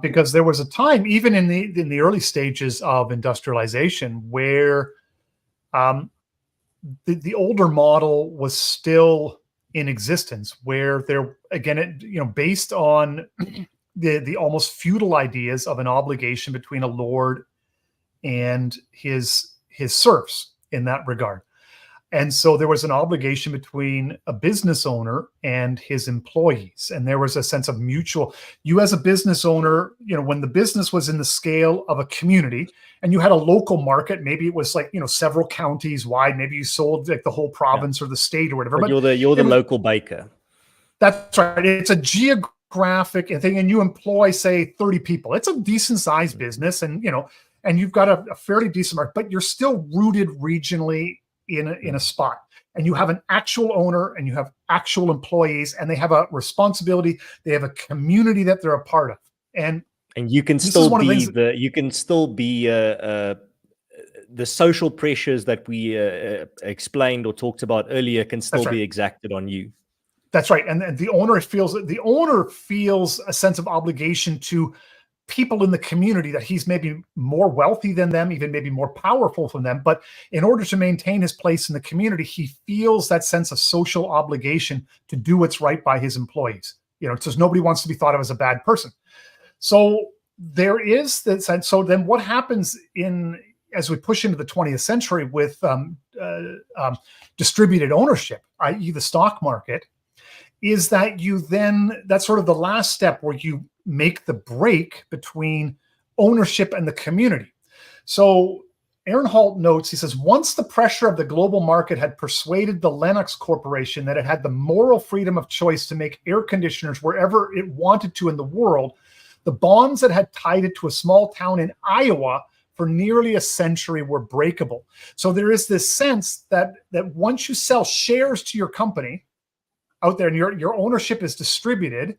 because there was a time, even in the early stages of industrialization, where the older model was still in existence, where there, again, based on the almost feudal ideas of an obligation between a lord and his serfs in that regard. And so there was an obligation between a business owner and his employees. And there was a sense of mutual, you as a business owner, when the business was in the scale of a community and you had a local market, maybe it was like, several counties wide, maybe you sold like the whole province or the state or whatever. But you're the local baker. That's right. It's a geographic thing. And you employ, say, 30 people. It's a decent sized business. And, and you've got a fairly decent market, but you're still rooted regionally in a spot, and you have an actual owner and you have actual employees, and they have a responsibility. They have a community that they're a part of, and you can still be the social pressures that we explained or talked about earlier can still be exacted on you. That's right, and the owner feels a sense of obligation to people in the community, that he's maybe more wealthy than them, even maybe more powerful than them. But in order to maintain his place in the community, he feels that sense of social obligation to do what's right by his employees. Because nobody wants to be thought of as a bad person. So there is that sense. So then what happens as we push into the 20th century with distributed ownership, i.e. the stock market, is that that's sort of the last step where you make the break between ownership and the community. So Ehrenholt notes, he says, once the pressure of the global market had persuaded the Lennox Corporation that it had the moral freedom of choice to make air conditioners wherever it wanted to in the world, the bonds that had tied it to a small town in Iowa for nearly a century were breakable. So there is this sense that once you sell shares to your company out there and your ownership is distributed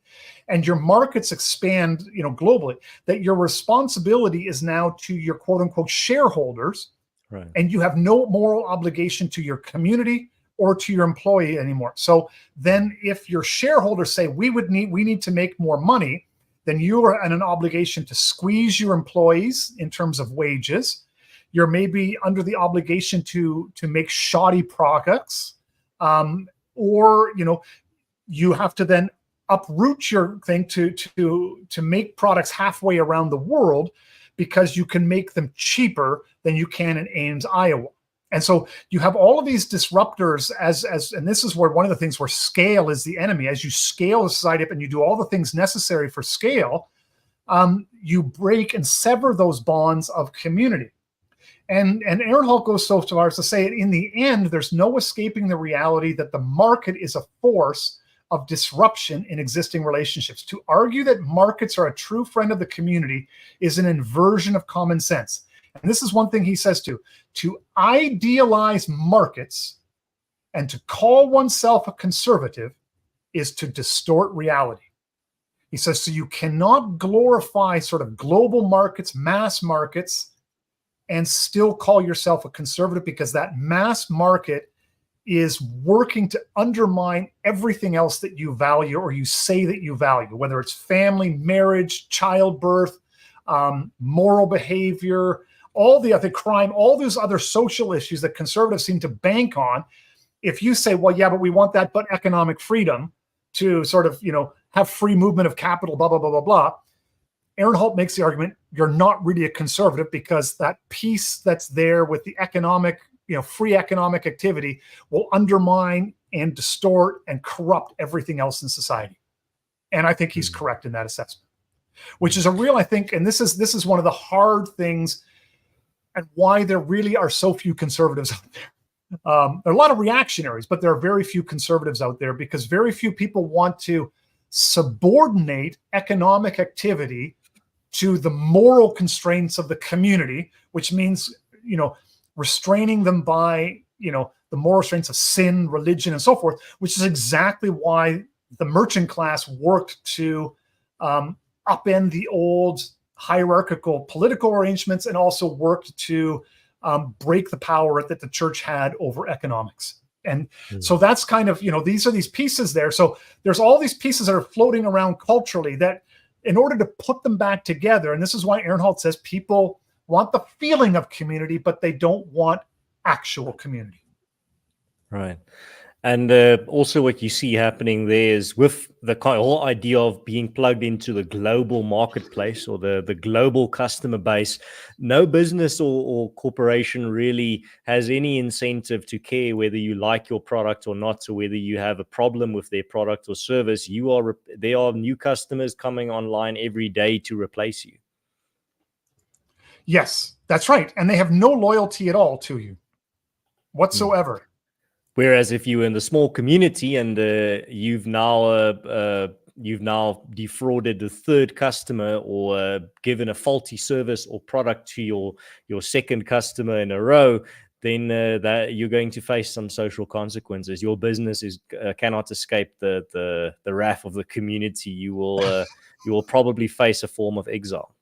and your markets expand, globally, that your responsibility is now to your quote unquote shareholders. Right. And you have no moral obligation to your community or to your employee anymore. So then if your shareholders say we need to make more money, then you are in an obligation to squeeze your employees in terms of wages. You're maybe under the obligation to make shoddy products. Or you have to then uproot your thing to make products halfway around the world because you can make them cheaper than you can in Ames, Iowa. And so you have all of these disruptors and this is where one of the things where scale is the enemy. As you scale the society up and you do all the things necessary for scale, you break and sever those bonds of community. And Ehrenholt goes so far as to say, in the end, there's no escaping the reality that the market is a force of disruption in existing relationships. To argue that markets are a true friend of the community is an inversion of common sense. And this is one thing he says to idealize markets and to call oneself a conservative is to distort reality. He says, so you cannot glorify sort of global markets, mass markets, and still call yourself a conservative, because that mass market is working to undermine everything else that you value or you say that you value, whether it's family, marriage, childbirth, moral behavior, all the other crime, all those other social issues that conservatives seem to bank on. If you say, well, yeah, but we want that, but economic freedom to sort of, have free movement of capital, blah, blah, blah, blah, blah. Aaron Holt makes the argument, you're not really a conservative because that piece that's there with the economic, free economic activity will undermine and distort and corrupt everything else in society. And I think he's correct in that assessment, which is a real, I think, and this is one of the hard things and why there really are so few conservatives out there. There are a lot of reactionaries, but there are very few conservatives out there because very few people want to subordinate economic activity to the moral constraints of the community, which means, restraining them by, the moral restraints of sin, religion, and so forth, which is exactly why the merchant class worked to upend the old hierarchical political arrangements and also worked to break the power that the church had over economics. And so that's kind of, these are these pieces there. So there's all these pieces that are floating around culturally that in order to put them back together, and this is why Aaron Holt says people want the feeling of community, but they don't want actual community. Right. And also what you see happening there is with the whole idea of being plugged into the global marketplace or the global customer base, no business or corporation really has any incentive to care whether you like your product or not, or whether you have a problem with their product or service. There are new customers coming online every day to replace you. Yes, that's right. And they have no loyalty at all to you whatsoever. Whereas if you're in the small community and you've now defrauded the third customer or given a faulty service or product to your second customer in a row, then that you're going to face some social consequences. Your business cannot escape the wrath of the community. You will probably face a form of exile.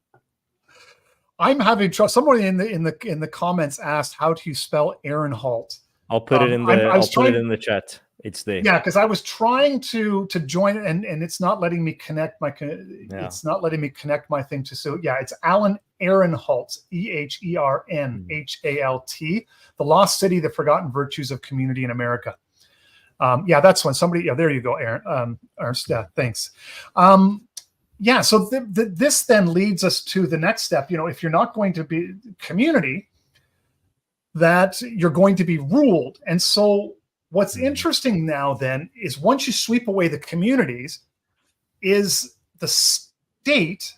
I'm having trouble. Somebody in the comments asked, "How do you spell Aaron Holt?" I'll put it in the chat. It's there. Yeah, because I was trying to join it, and it's not letting me connect my it's not letting me connect my thing to. So yeah, it's Alan Ehrenholt, Ehrenhalt, The Lost City: The Forgotten Virtues of Community in America. Yeah, that's one. Somebody. Yeah, there you go, Aaron. Ernst. Yeah, thanks. Yeah, so this then leads us to the next step. If you're not going to be community, that you're going to be ruled. And so what's interesting now then is once you sweep away the communities, is the state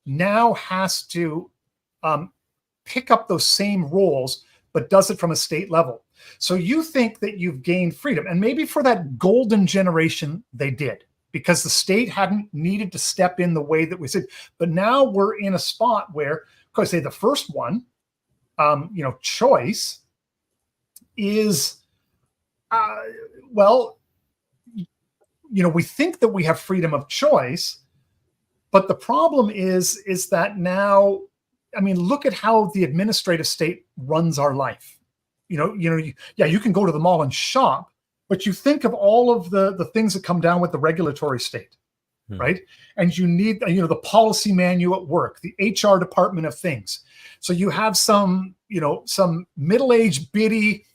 now has to pick up those same roles, but does it from a state level. So you think that you've gained freedom, and maybe for that golden generation they did, because the state hadn't needed to step in the way that we said. But now we're in a spot where, because say the first one, choice is, we think that we have freedom of choice, but the problem is that now, look at how the administrative state runs our life. You can go to the mall and shop, but you think of all of the things that come down with the regulatory state. Right. And you need, the policy manual at work, the HR department of things. So you have some middle-aged biddy,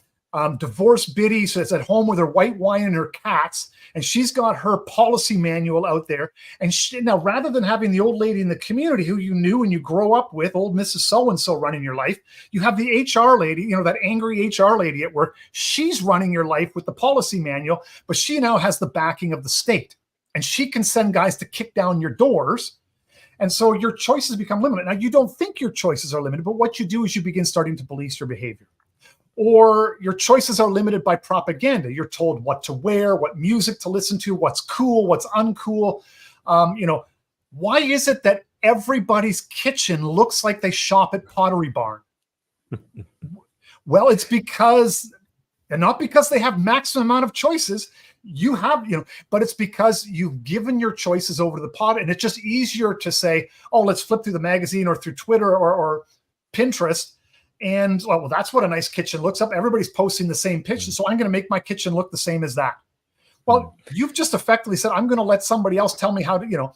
divorced biddy, so it's at home with her white wine and her cats, and she's got her policy manual out there. And now, rather than having the old lady in the community who you knew and you grow up with, old Mrs. So-and-so running your life, you have the HR lady, that angry HR lady at work. She's running your life with the policy manual, but she now has the backing of the state. And she can send guys to kick down your doors. And so your choices become limited. Now, you don't think your choices are limited, but what you do is you begin starting to police your behavior. Or your choices are limited by propaganda. You're told what to wear, what music to listen to, what's cool, what's uncool. Why is it that everybody's kitchen looks like they shop at Pottery Barn? Well, it's because, and not because they have maximum amount of choices. You have, but it's because you've given your choices over to the pot, and it's just easier to say, oh, let's flip through the magazine or through Twitter or Pinterest. And well, that's what a nice kitchen looks up. Everybody's posting the same picture. So I'm going to make my kitchen look the same as that. Well, you've just effectively said, I'm going to let somebody else tell me how to,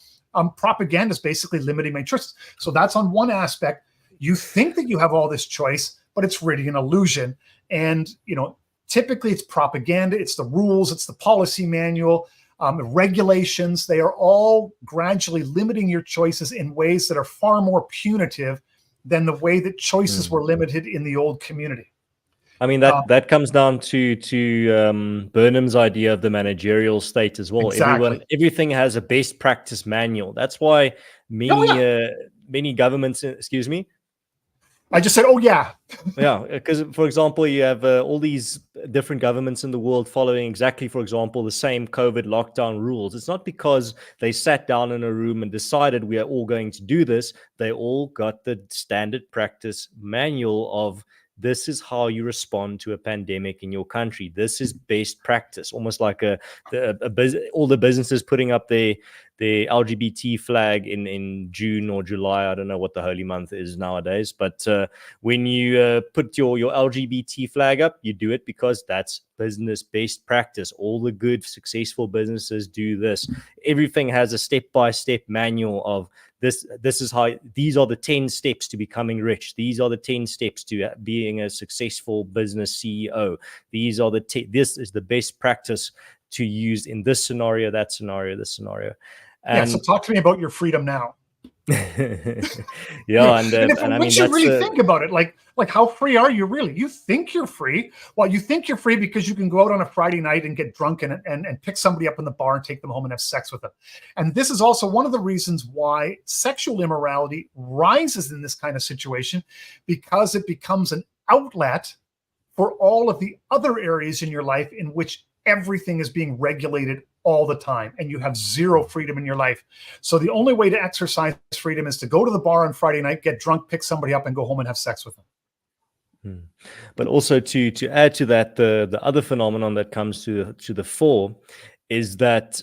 propaganda is basically limiting my choices. So that's on one aspect. You think that you have all this choice, but it's really an illusion. And, typically it's propaganda, it's the rules, it's the policy manual. regulations. They are all gradually limiting your choices in ways that are far more punitive than the way that choices were limited in the old community. I mean, that comes down to Burnham's idea of the managerial state as well. Exactly. Everything has a best practice manual. That's why many governments. Excuse me. I just said, oh yeah. Yeah, because for example, you have all these different governments in the world following exactly, for example, the same COVID lockdown rules. It's not because they sat down in a room and decided we are all going to do this. They all got the standard practice manual of this is how you respond to a pandemic in your country. This is best practice, almost like all the businesses putting up their LGBT flag in June or July. I don't know what the holy month is nowadays, but when you put your LGBT flag up, you do it because that's business best practice. All the good, successful businesses do this. Everything has a step-by-step manual of this is how, these are the 10 steps to becoming rich. These are the 10 steps to being a successful business CEO. These are this is the best practice to use in this scenario, that scenario, this scenario. And so talk to me about your freedom now. Yeah, and I mean, you really think about it, like how free are you really? You think you're free. Well, you think you're free because you can go out on a Friday night and get drunk and pick somebody up in the bar and take them home and have sex with them. And this is also one of the reasons why sexual immorality rises in this kind of situation, because it becomes an outlet for all of the other areas in your life in which everything is being regulated all the time and you have zero freedom in your life. So the only way to exercise freedom is to go to the bar on Friday night, get drunk, pick somebody up and go home and have sex with them. But also to add to that, the other phenomenon that comes to the fore is that,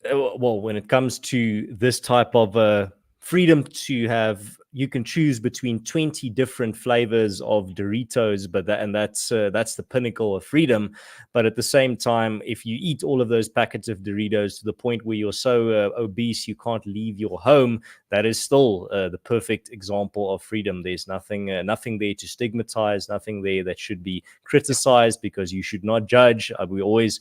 well, when it comes to this type of freedom to have, you can choose between 20 different flavors of Doritos, but that's the pinnacle of freedom. But at the same time, if you eat all of those packets of Doritos to the point where you're so obese you can't leave your home, that is still the perfect example of freedom. There's nothing there to stigmatize, nothing there that should be criticized, because you should not judge. We always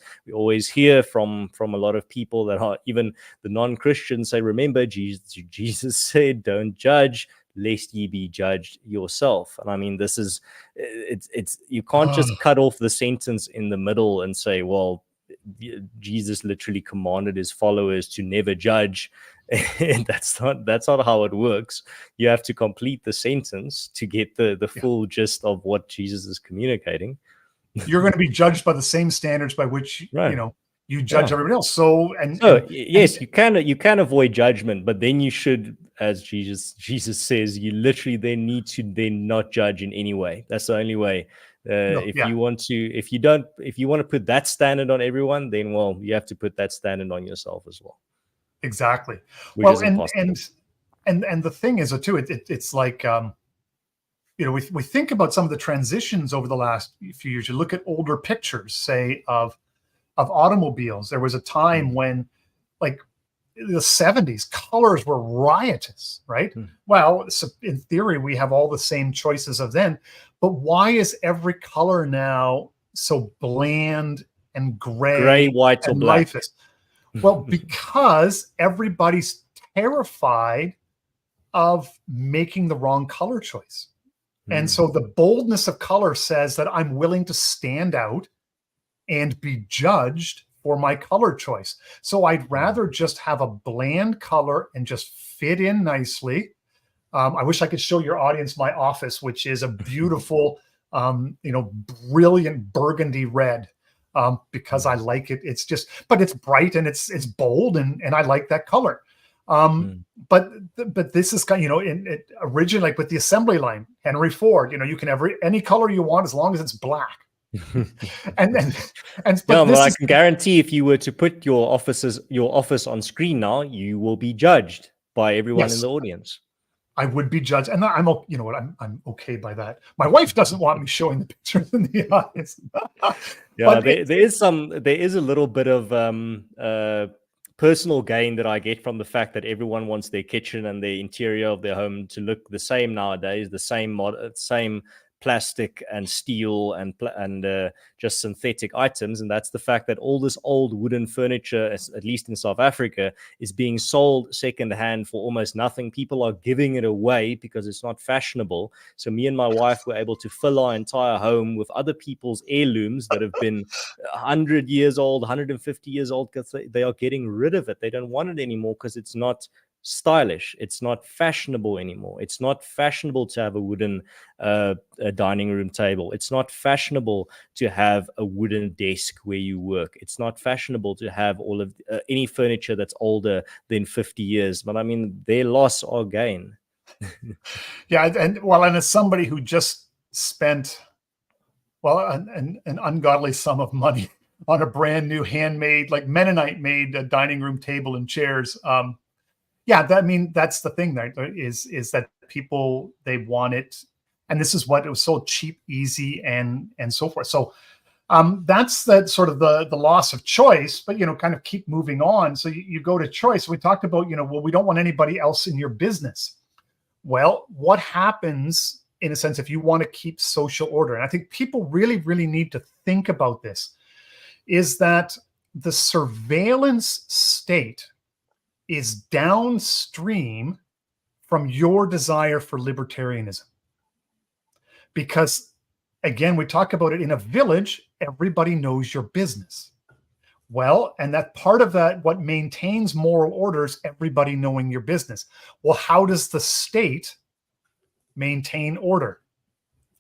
hear from a lot of people that are, even the non-Christians say, remember, Jesus said, don't judge lest ye be judged yourself. And I mean, this is, it's you can't just cut off the sentence in the middle and say, well, Jesus literally commanded his followers to never judge. And that's not how it works. You have to complete the sentence to get the full gist of what Jesus is communicating. You're going to be judged by the same standards by which you judge everybody else. So yes, you can avoid judgment, but then you should, as Jesus says, you literally then need to then not judge in any way. That's the only way. If you want to put that standard on everyone, then, well, you have to put that standard on yourself as well. Exactly. Which is impossible. And the thing is too, it's like we think about some of the transitions over the last few years. You look at older pictures, say of automobiles. There was a time when, like, in the 70s, colors were riotous, right? Well, so in theory, we have all the same choices of then, but why is every color now so bland and gray, white, or black? Lifeless? Well, because everybody's terrified of making the wrong color choice. And so the boldness of color says that I'm willing to stand out and be judged for my color choice. So I'd rather just have a bland color and just fit in nicely. I wish I could show your audience my office, which is a beautiful, brilliant burgundy red, because I like it. It's just, but it's bright and it's bold, and I like that color. But this is kind of, originally, like with the assembly line, Henry Ford, you can have any color you want as long as it's black. But I can guarantee, if you were to put your office on screen now, you will be judged by everyone in the audience. I would be judged, and I'm okay by that. My wife doesn't want me showing the pictures in the audience. Yeah, there is a little bit of personal gain that I get from the fact that everyone wants their kitchen and the interior of their home to look the same nowadays, the same plastic and steel and just synthetic items. And that's the fact that all this old wooden furniture, at least in South Africa, is being sold secondhand for almost nothing. People are giving it away because it's not fashionable. So me and my wife were able to fill our entire home with other people's heirlooms that have been 100 years old, 150 years old, because they are getting rid of it. They don't want it anymore because it's not stylish, it's not fashionable anymore. It's not fashionable to have a wooden a dining room table. It's not fashionable to have a wooden desk where you work. It's not fashionable to have all of any furniture that's older than 50 years. But I mean, their loss or gain. Yeah, and as somebody who just spent an ungodly sum of money on a brand new handmade, like Mennonite made dining room table and chairs, yeah, that's the thing, that is that people, they want it, and this is what it was, so cheap, easy, and so forth. So that's that sort of the loss of choice. But kind of keep moving on. So you go to choice. We talked about well, we don't want anybody else in your business. Well, what happens in a sense if you want to keep social order? And I think people really, really need to think about this. Is that the surveillance state is downstream from your desire for libertarianism. Because, again, we talk about it in a village, everybody knows your business. Well, and that part of that, what maintains moral order, is everybody knowing your business. Well, how does the state maintain order?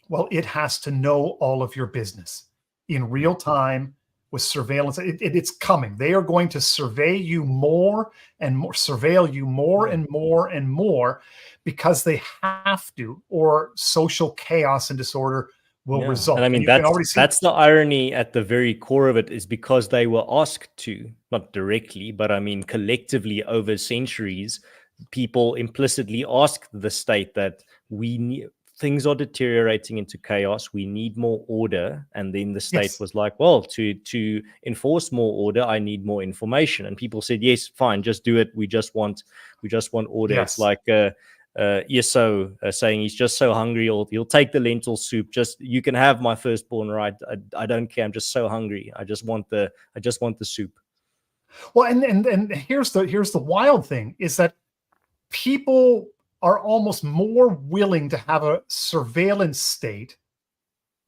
Well, it has to know all of your business in real time. With surveillance, it's coming. They are going to survey you more and more, surveil you more and more and more, because they have to, or social chaos and disorder will result. And I mean, that's the irony at the very core of it, is because they were asked to, not directly, but I mean collectively over centuries, people implicitly asked the state that things are deteriorating into chaos. We need more order. And then the state was like, well, to enforce more order, I need more information. And people said, yes, fine, just do it. We just want order. Yes. It's like Yeso saying he's just so hungry, he'll take the lentil soup. Just, you can have my firstborn, right? I don't care. I'm just so hungry. I just want the soup. Well, and here's the wild thing, is that people are almost more willing to have a surveillance state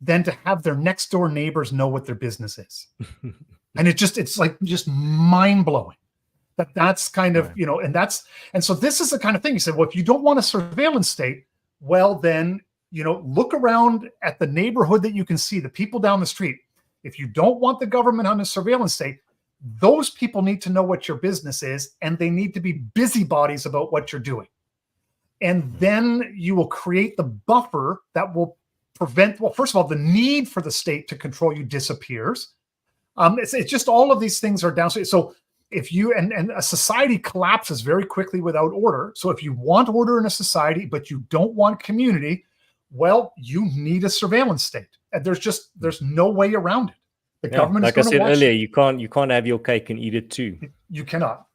than to have their next door neighbors know what their business is. And it's like just mind blowing that's kind of, and so this is the kind of thing you said, well, if you don't want a surveillance state, well, then, look around at the neighborhood that you can see, the people down the street. If you don't want the government on a surveillance state, those people need to know what your business is, and they need to be busybodies about what you're doing. And then you will create the buffer that will prevent, well, first of all, the need for the state to control you disappears. It's just all of these things are downstream. So if you, and a society collapses very quickly without order. So if you want order in a society, but you don't want community, well, you need a surveillance state. And there's no way around it. The government, like I said earlier, you can't have your cake and eat it too. You cannot.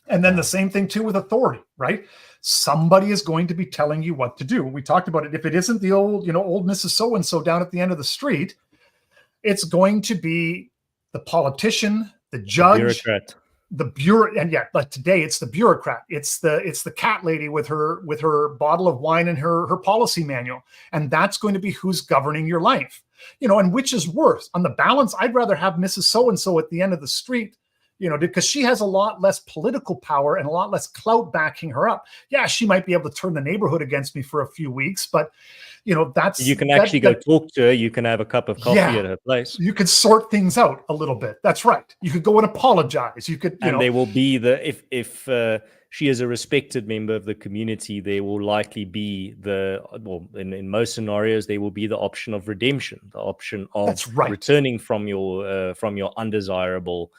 And then the same thing too with authority, right? Somebody is going to be telling you what to do. We talked about it. If it isn't the old Mrs. So-and-so down at the end of the street, it's going to be the politician, the judge, the bureaucrat, and like today it's the bureaucrat. It's the cat lady with her bottle of wine and her policy manual. And that's going to be who's governing your life. And which is worse? On the balance, I'd rather have Mrs. So-and-so at the end of the street, because she has a lot less political power and a lot less clout backing her up. Yeah, she might be able to turn the neighborhood against me for a few weeks, but that's, you can actually go talk to her. You can have a cup of coffee at her place. You could sort things out a little bit. That's right. You could go and apologize. You could, and there will be if she is a respected member of the community, there will likely be in most scenarios, there will be the option of redemption, the option of returning from your undesirable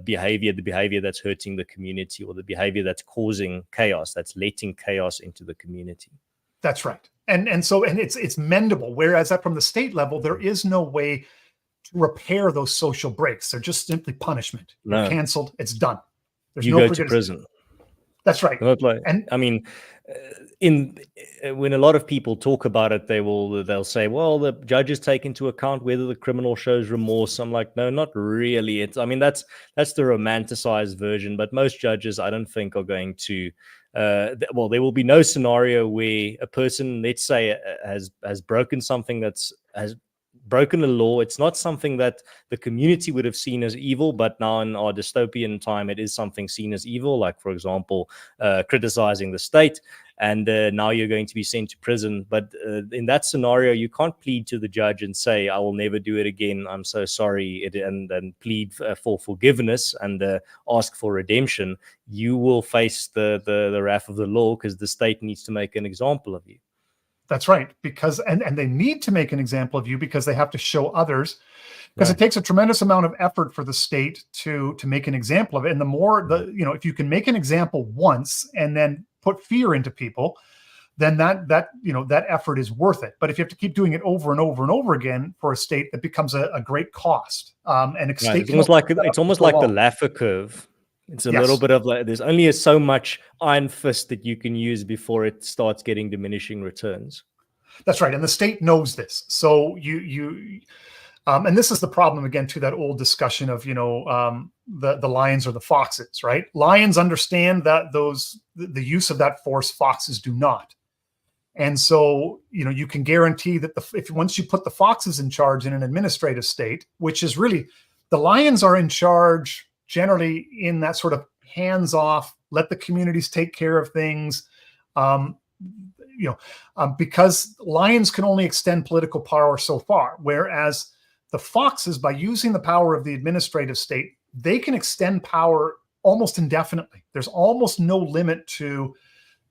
behavior, the behavior that's hurting the community, or the behavior that's causing chaos, that's letting chaos into the community. That's right. And so it's mendable. Whereas from the state level, there is no way to repair those social breaks. They're just simply punishment. No. You're canceled. It's done. You go to prison. That's right. And I mean, in when a lot of people talk about it, they'll say, well, the judges take into account whether the criminal shows remorse. I'm like, no, not really. I mean, that's the romanticized version, but most judges, I don't think, are going to. Well, there will be no scenario where a person, let's say, has broken something has broken the law. It's not something that the community would have seen as evil, but now in our dystopian time, it is something seen as evil. Like, for example, criticizing the state, and now you're going to be sent to prison. But in that scenario, you can't plead to the judge and say, I will never do it again, I'm so sorry, and plead for forgiveness and ask for redemption. You will face the wrath of the law, because the state needs to make an example of you. That's right, because and they need to make an example of you because they have to show others, because it takes a tremendous amount of effort for the state to make an example of it. And the more if you can make an example once and then put fear into people, then that effort is worth it. But if you have to keep doing it over and over and over again for a state, that becomes a great cost. And it's almost like the Laffer curve. It's a little bit of like, there's only so much iron fist that you can use before it starts getting diminishing returns. That's right. And the state knows this. So and this is the problem, again, to that old discussion of, the lions or the foxes, right? Lions understand that the use of that force, foxes do not. And so, you can guarantee that if once you put the foxes in charge in an administrative state, which is really, the lions are in charge generally in that sort of hands-off, let the communities take care of things, because lions can only extend political power so far, whereas the foxes, by using the power of the administrative state, they can extend power almost indefinitely. There's almost no limit to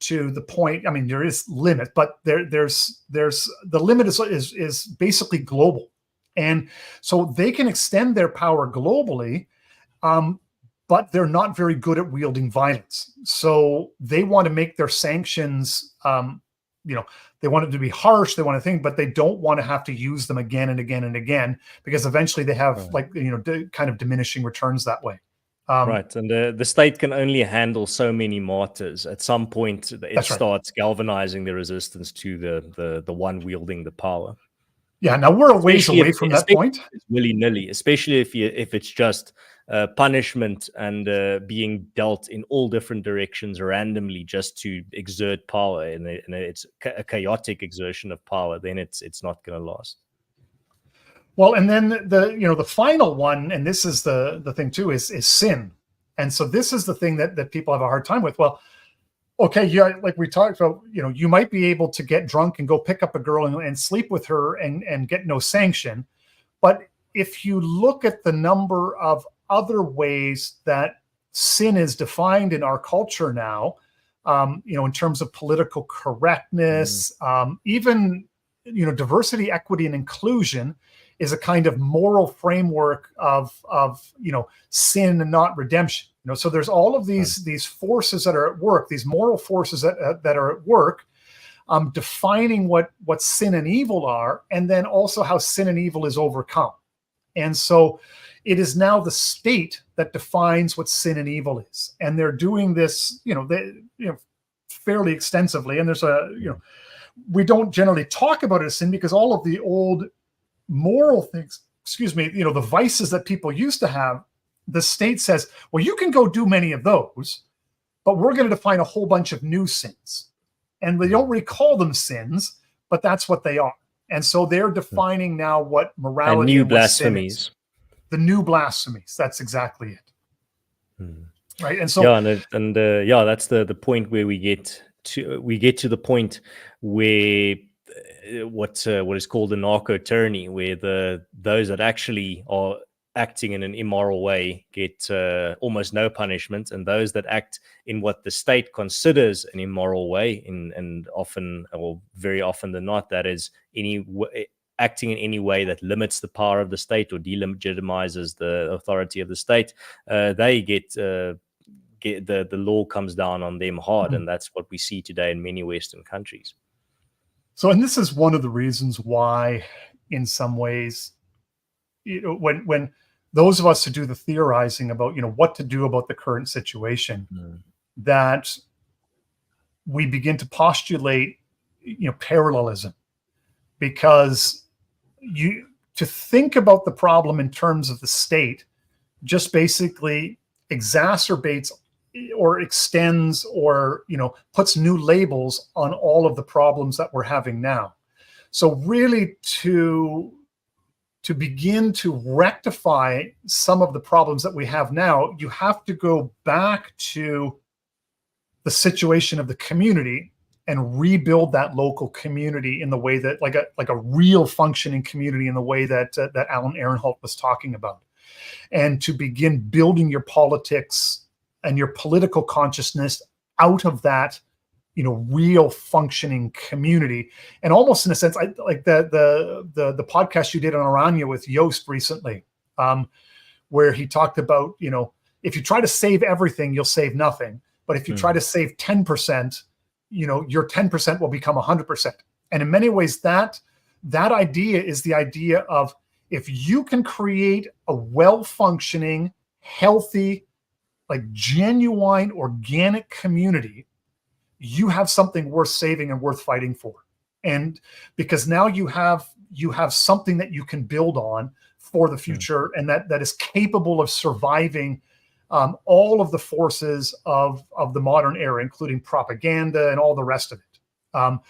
the point. I mean, there is limit, but there's the limit is basically global, and so they can extend their power globally. But they're not very good at wielding violence. So they want to make their sanctions, they want it to be harsh, they want to think, but they don't want to have to use them again and again and again, because eventually they have kind of diminishing returns that way. Right. And the state can only handle so many martyrs. At some point, it starts galvanizing the resistance to the one wielding the power. Yeah, now we're a ways away from that point. Willy-nilly, especially if it's just punishment and being dealt in all different directions randomly just to exert power, and it's a chaotic exertion of power, then it's not going to last. Well, and then the final one, and this is the thing too, is sin. And so this is the thing that people have a hard time with. Well, okay, yeah, like we talked about, you might be able to get drunk and go pick up a girl and sleep with her and get no sanction. But if you look at the number of other ways that sin is defined in our culture now, in terms of political correctness, even, diversity, equity, and inclusion is a kind of moral framework of sin and not redemption. So there's all of these forces that are at work, these moral forces that are at work, defining what sin and evil are, and then also how sin and evil is overcome. And so it is now the state that defines what sin and evil is, and they're doing this, fairly extensively. And there's we don't generally talk about it as sin because all of the old moral things, the vices that people used to have, the state says, well, you can go do many of those, but we're going to define a whole bunch of new sins. And we don't really call them sins, but that's what they are. And so they're defining now what morality and new blasphemies. The new blasphemies. That's exactly it. Right. And so that's the point where we get to the point where what is called a narco tyranny, where those that actually are acting in an immoral way get almost no punishment, and those that act in what the state considers an immoral way, and often, or very often than not, that is acting in any way that limits the power of the state or delegitimizes the authority of the state, they get the law comes down on them hard, and that's what we see today in many Western countries. So, and this is one of the reasons why, in some ways, when those of us who do the theorizing about, what to do about the current situation, that we begin to postulate, parallelism, because to think about the problem in terms of the state just basically exacerbates or extends or puts new labels on all of the problems that we're having now. So really, to begin to rectify some of the problems that we have now, you have to go back to the situation of the community and rebuild that local community in the way that, like a real functioning community, in the way that that Alan Ehrenholt was talking about, and to begin building your politics and your political consciousness out of that, real functioning community. And almost in a sense, I like the podcast you did on Aranya with Yost recently, where he talked about, if you try to save everything, you'll save nothing. But if you try to save 10%, your 10% will become 100%. And in many ways, that idea is the idea of, if you can create a well-functioning, healthy, like genuine, organic community, you have something worth saving and worth fighting for. And because now you have something that you can build on for the future, and that is capable of surviving all of the forces of the modern era, including propaganda and all the rest of it.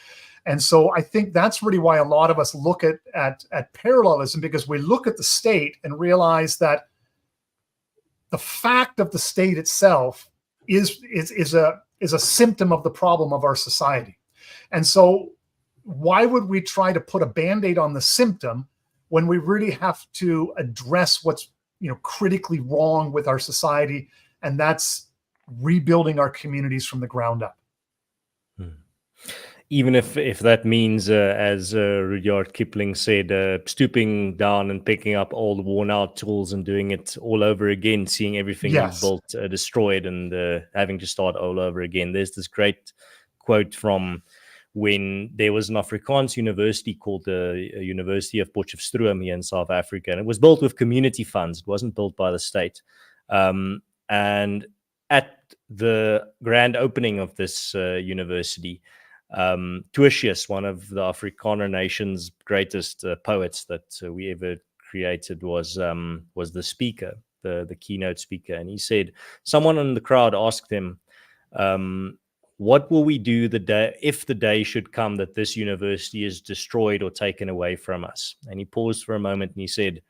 And so I think that's really why a lot of us look at parallelism, because we look at the state and realize that the fact of the state itself is a symptom of the problem of our society. And so why would we try to put a Band-Aid on the symptom when we really have to address what's critically wrong with our society, and that's rebuilding our communities from the ground up. Even if that means, as Rudyard Kipling said, stooping down and picking up old worn-out tools and doing it all over again, seeing everything you've built destroyed, and having to start all over again. There's this great quote from when there was an Afrikaans university called the University of Potchefstroom here in South Africa, and it was built with community funds. It wasn't built by the state. And at the grand opening of this university, Tertius, one of the Afrikaner nation's greatest poets that we ever created, was the speaker, the keynote speaker. And he said, someone in the crowd asked him, what will we do if the day should come that this university is destroyed or taken away from us? And he paused for a moment and he said,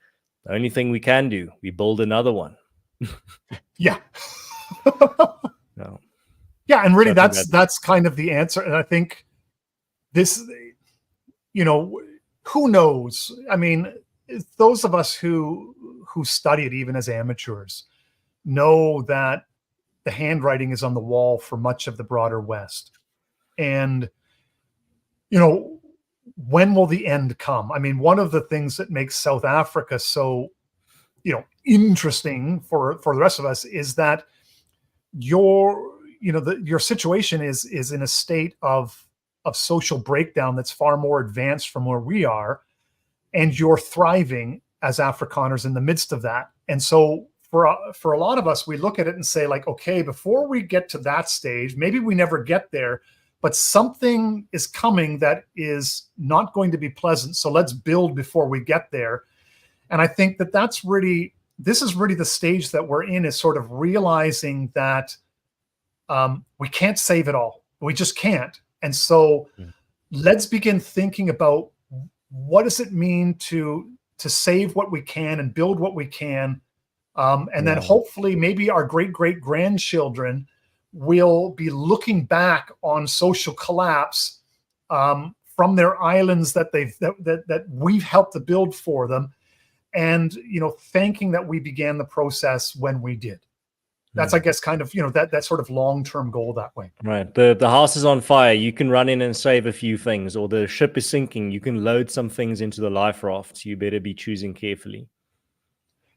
the only thing we can do, we build another one. Yeah. No. Yeah, and really that's kind of the answer. And I think this, who knows? I mean, those of us who study it even as amateurs know that the handwriting is on the wall for much of the broader West. And, when will the end come? I mean, one of the things that makes South Africa so, interesting for the rest of us is that your situation is in a state of social breakdown that's far more advanced from where we are, and you're thriving as Afrikaners in the midst of that. And so for a lot of us, we look at it and say, like, okay, before we get to that stage, maybe we never get there, but something is coming that is not going to be pleasant. So let's build before we get there. And I think that this is really the stage that we're in, is sort of realizing that we can't save it all. We just can't. And so let's begin thinking about, what does it mean to save what we can and build what we can. And then hopefully maybe our great-great-grandchildren will be looking back on social collapse from their islands that we've helped to build for them, and thanking that we began the process when we did. That's, I guess, kind of that sort of long-term goal that way. Right. The house is on fire. You can run in and save a few things, or the ship is sinking. You can load some things into the life raft. You better be choosing carefully.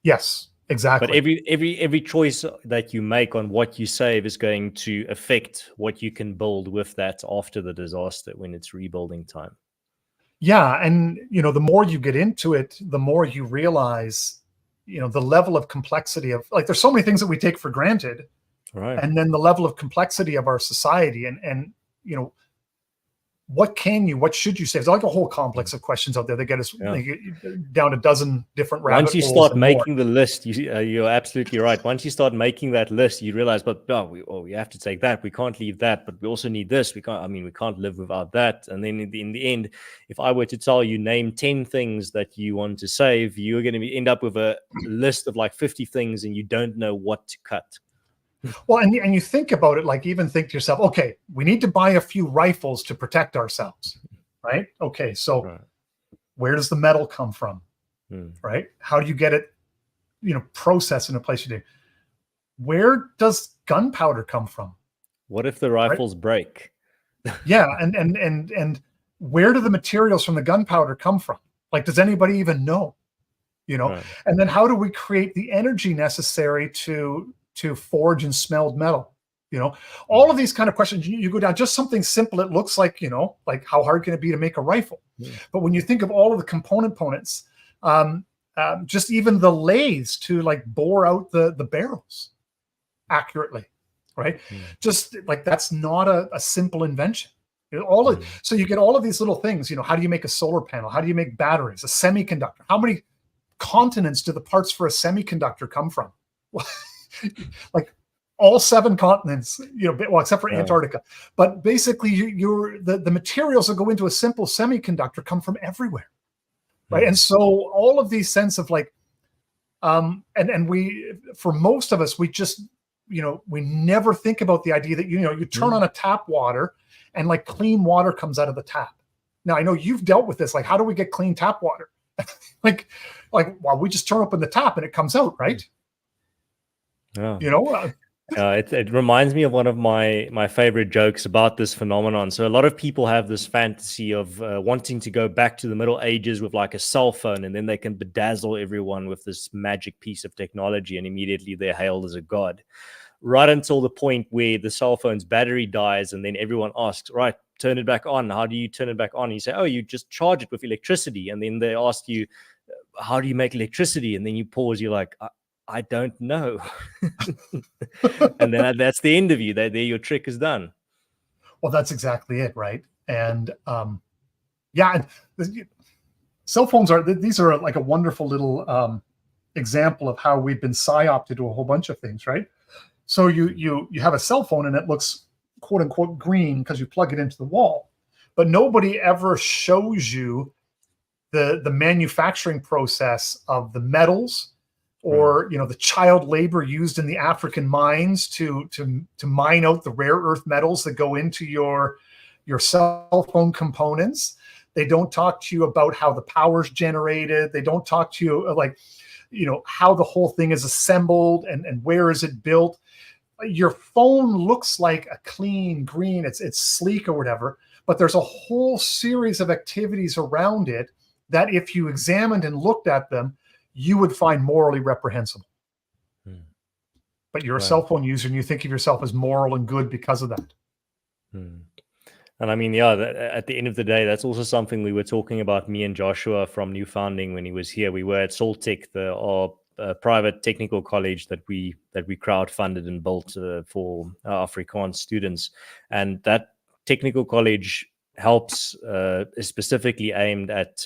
Yes. Exactly. But every choice that you make on what you save is going to affect what you can build with that after the disaster, when it's rebuilding time. Yeah. And, the more you get into it, the more you realize, the level of complexity of, like, there's so many things that we take for granted. Right. And then the level of complexity of our society. And what should you say? There's like a whole complex of questions out there that get us down a dozen different rabbit holes. Once you start making the list, you're absolutely right. Once you start making that list, you realize, but we have to take that. We can't leave that, but we also need this. We can't live without that. And then in the end, if I were to tell you, name 10 things that you want to save, you're going to end up with a list of like 50 things, and you don't know what to cut. Well, and you think about it, like even think to yourself, okay, we need to buy a few rifles to protect ourselves, right? Okay, so where does the metal come from, right? How do you get it, processed in a place you do? Where does gunpowder come from? What if the rifles break? Yeah, and where do the materials from the gunpowder come from? Like, does anybody even know? And then how do we create the energy necessary to forge and smelt metal? All of these kind of questions, you go down just something simple. It looks like, like how hard can it be to make a rifle? But when you think of all of the components, just even the lathes to like bore out the barrels accurately, right? Just like, that's not a simple invention. So you get all of these little things, how do you make a solar panel? How do you make batteries, a semiconductor? How many continents do the parts for a semiconductor come from? Like all 7 continents, well, except for Antarctica. But basically, the materials that go into a simple semiconductor come from everywhere, right? And so all of these sense of like, and we, for most of us, we just, we never think about the idea that you turn on a tap water and like clean water comes out of the tap. Now I know you've dealt with this. Like, how do we get clean tap water? like, well, we just turn open the tap and it comes out, right? It reminds me of one of my favorite jokes about this phenomenon. So a lot of people have this fantasy of wanting to go back to the Middle Ages with like a cell phone, and then they can bedazzle everyone with this magic piece of technology, and immediately they're hailed as a god. Right until the point where the cell phone's battery dies, and then everyone asks, right, turn it back on. How do you turn it back on? And you say, oh, you just charge it with electricity. And then they ask you, how do you make electricity? And then you pause, you're like, I don't know. And then that's the end of you. There, your trick is done. Well, that's exactly it, right? And cell phones these are like a wonderful little example of how we've been psyoped to a whole bunch of things, right? So you have a cell phone and it looks quote unquote green because you plug it into the wall, but nobody ever shows you the manufacturing process of the metals, or the child labor used in the African mines to mine out the rare earth metals that go into your cell phone components. They don't talk to you about how the power's generated. They don't talk to you like, how the whole thing is assembled and where is it built. Your phone looks like a clean green, it's sleek or whatever, but there's a whole series of activities around it that if you examined and looked at them, you would find morally reprehensible. But you're a cell phone user and you think of yourself as moral and good because of that. And I mean, at the end of the day, that's also something we were talking about, me and Joshua from New Founding when he was here. We were at Saltech, our private technical college that we crowdfunded and built for Afrikaans students. And that technical college helps is specifically aimed at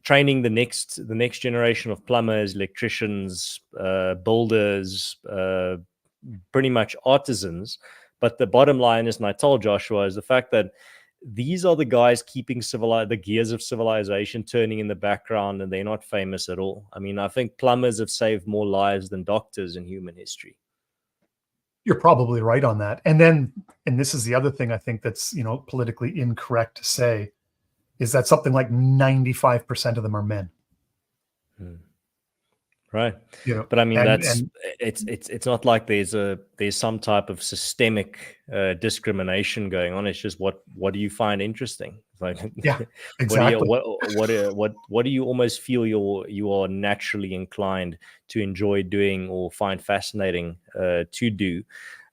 training the next generation of plumbers, electricians, builders, pretty much artisans. But the bottom line is, and I told Joshua, is the fact that these are the guys keeping the gears of civilization turning in the background, and they're not famous at all. I mean, I think plumbers have saved more lives than doctors in human history. You're probably right on that. And this is the other thing I think that's, politically incorrect to say, is that something like 95% of them are men. Right. But I mean, it's not like there's some type of systemic discrimination going on. It's just what do you find interesting? Like, exactly. What do you almost feel you are naturally inclined to enjoy doing or find fascinating to do?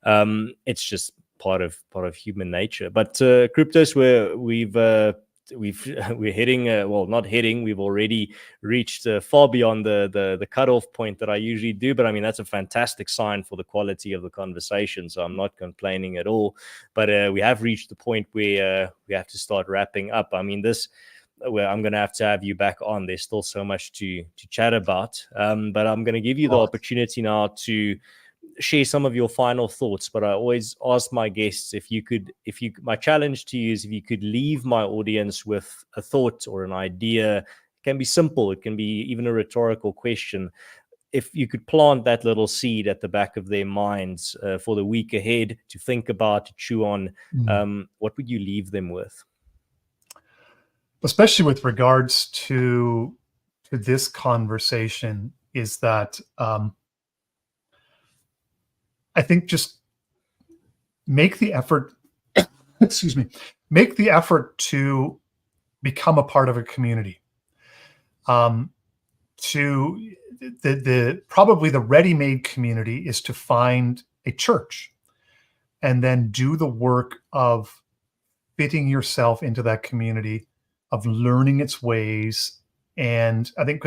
It's just part of human nature. But Kruptos, we've we're heading well, not heading, we've already reached far beyond the cutoff point that I usually do. But I mean, that's a fantastic sign for the quality of the conversation, so I'm not complaining at all. But we have reached the point where we have to start wrapping up. I mean, this where I'm going to have you back on. There's still so much to chat about, but I'm going to give you the opportunity now to share some of your final thoughts. But I always ask my guests, my challenge to you is if you could leave my audience with a thought or an idea. It can be simple, it can be even a rhetorical question. If you could plant that little seed at the back of their minds for the week ahead to think about, to chew on, what would you leave them with? Especially with regards to this conversation, is that I think just make the effort, excuse me, make the effort to become a part of a community. To probably the ready-made community is to find a church and then do the work of fitting yourself into that community, of learning its ways. And I think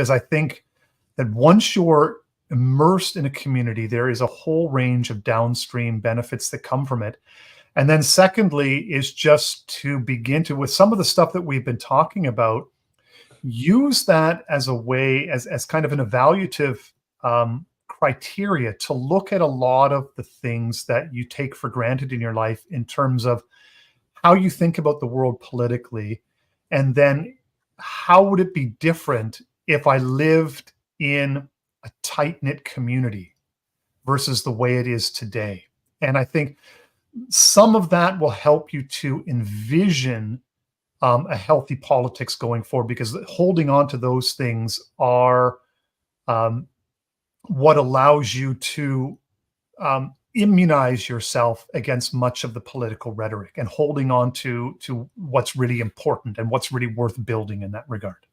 that once you're immersed in a community, there is a whole range of downstream benefits that come from it. And then secondly is just to begin to, with some of the stuff that we've been talking about, use that as a way, as kind of an evaluative criteria to look at a lot of the things that you take for granted in your life in terms of how you think about the world politically. And then how would it be different if I lived in a tight-knit community versus the way it is today? And I think some of that will help you to envision a healthy politics going forward, because holding on to those things are what allows you to immunize yourself against much of the political rhetoric, and holding on to what's really important and what's really worth building in that regard.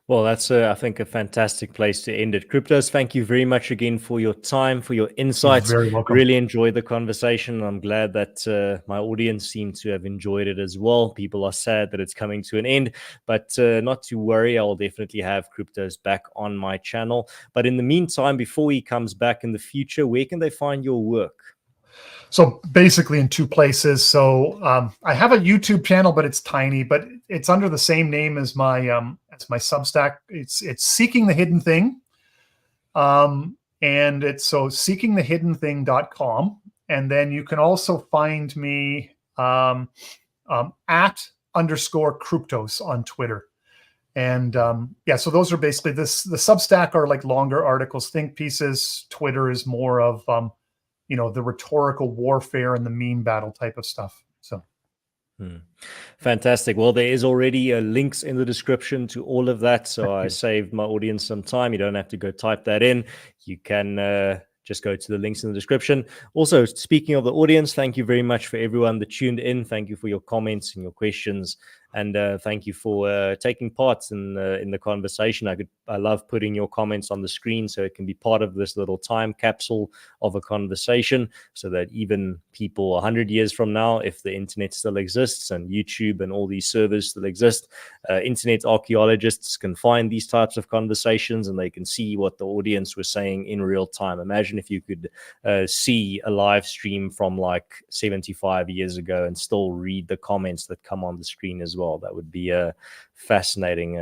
Well, that's, I think, a fantastic place to end it. Kruptos, thank you very much again for your time, for your insights. You're very welcome. Really enjoyed the conversation. I'm glad that my audience seemed to have enjoyed it as well. People are sad that it's coming to an end, but not to worry. I'll definitely have Kruptos back on my channel. But in the meantime, before he comes back in the future, where can they find your work? So basically in two places. So I have a YouTube channel, but it's tiny, but it's under the same name as my Substack. It's Seeking the Hidden Thing. And it's so seekingthehiddenthing.com. And then you can also find me at _Kruptos on Twitter. And yeah, so those are basically the Substack are like longer articles, think pieces. Twitter is more of the rhetorical warfare and the meme battle type of stuff. So fantastic. Well, there is already links in the description to all of that, so I saved my audience some time. You don't have to go type that in. You can just go to the links in the description. Also, speaking of the audience, thank you very much for everyone that tuned in. Thank you for your comments and your questions. And thank you for taking part in the conversation. I love putting your comments on the screen so it can be part of this little time capsule of a conversation, so that even people 100 years from now, if the internet still exists and YouTube and all these servers still exist, internet archaeologists can find these types of conversations and they can see what the audience was saying in real time. Imagine if you could see a live stream from like 75 years ago and still read the comments that come on the screen as well. That would be a fascinating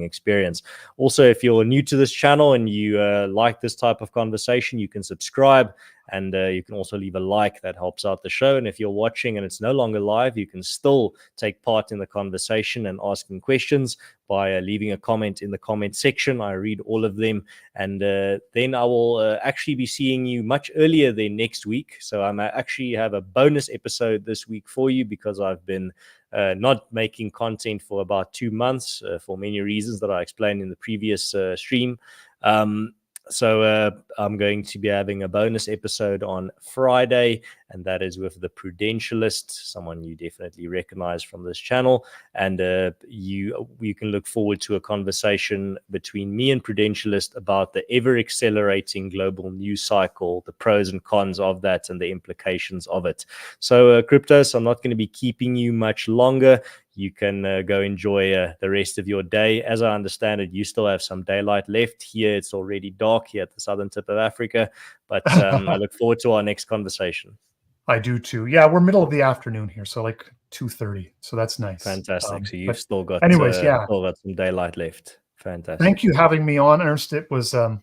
experience. Also, if you're new to this channel and you like this type of conversation, you can subscribe, and you can also leave a like. That helps out the show. And if you're watching and it's no longer live, you can still take part in the conversation and asking questions by leaving a comment in the comment section. I read all of them, and then I will actually be seeing you much earlier than next week. So I actually have a bonus episode this week for you, because I've been not making content for about 2 months for many reasons that I explained in the previous stream. So I'm going to be having a bonus episode on Friday, and that is with the Prudentialist, someone you definitely recognize from this channel. And you can look forward to a conversation between me and Prudentialist about the ever accelerating global news cycle, the pros and cons of that, and the implications of it. So, Kruptos, I'm not going to be keeping you much longer. You can go enjoy the rest of your day. As I understand it, you still have some daylight left here. It's already dark here at the southern tip of Africa, but I look forward to our next conversation. I do too. Yeah, we're middle of the afternoon here, so like 2:30. So that's nice. Fantastic. So you've But still got yeah. still got some daylight left. Fantastic. Thank you having me on, Ernst. It was a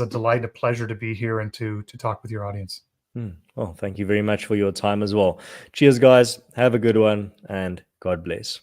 delight, a pleasure to be here and to talk with your audience. Well, thank you very much for your time as well. Cheers, guys. Have a good one, and God bless.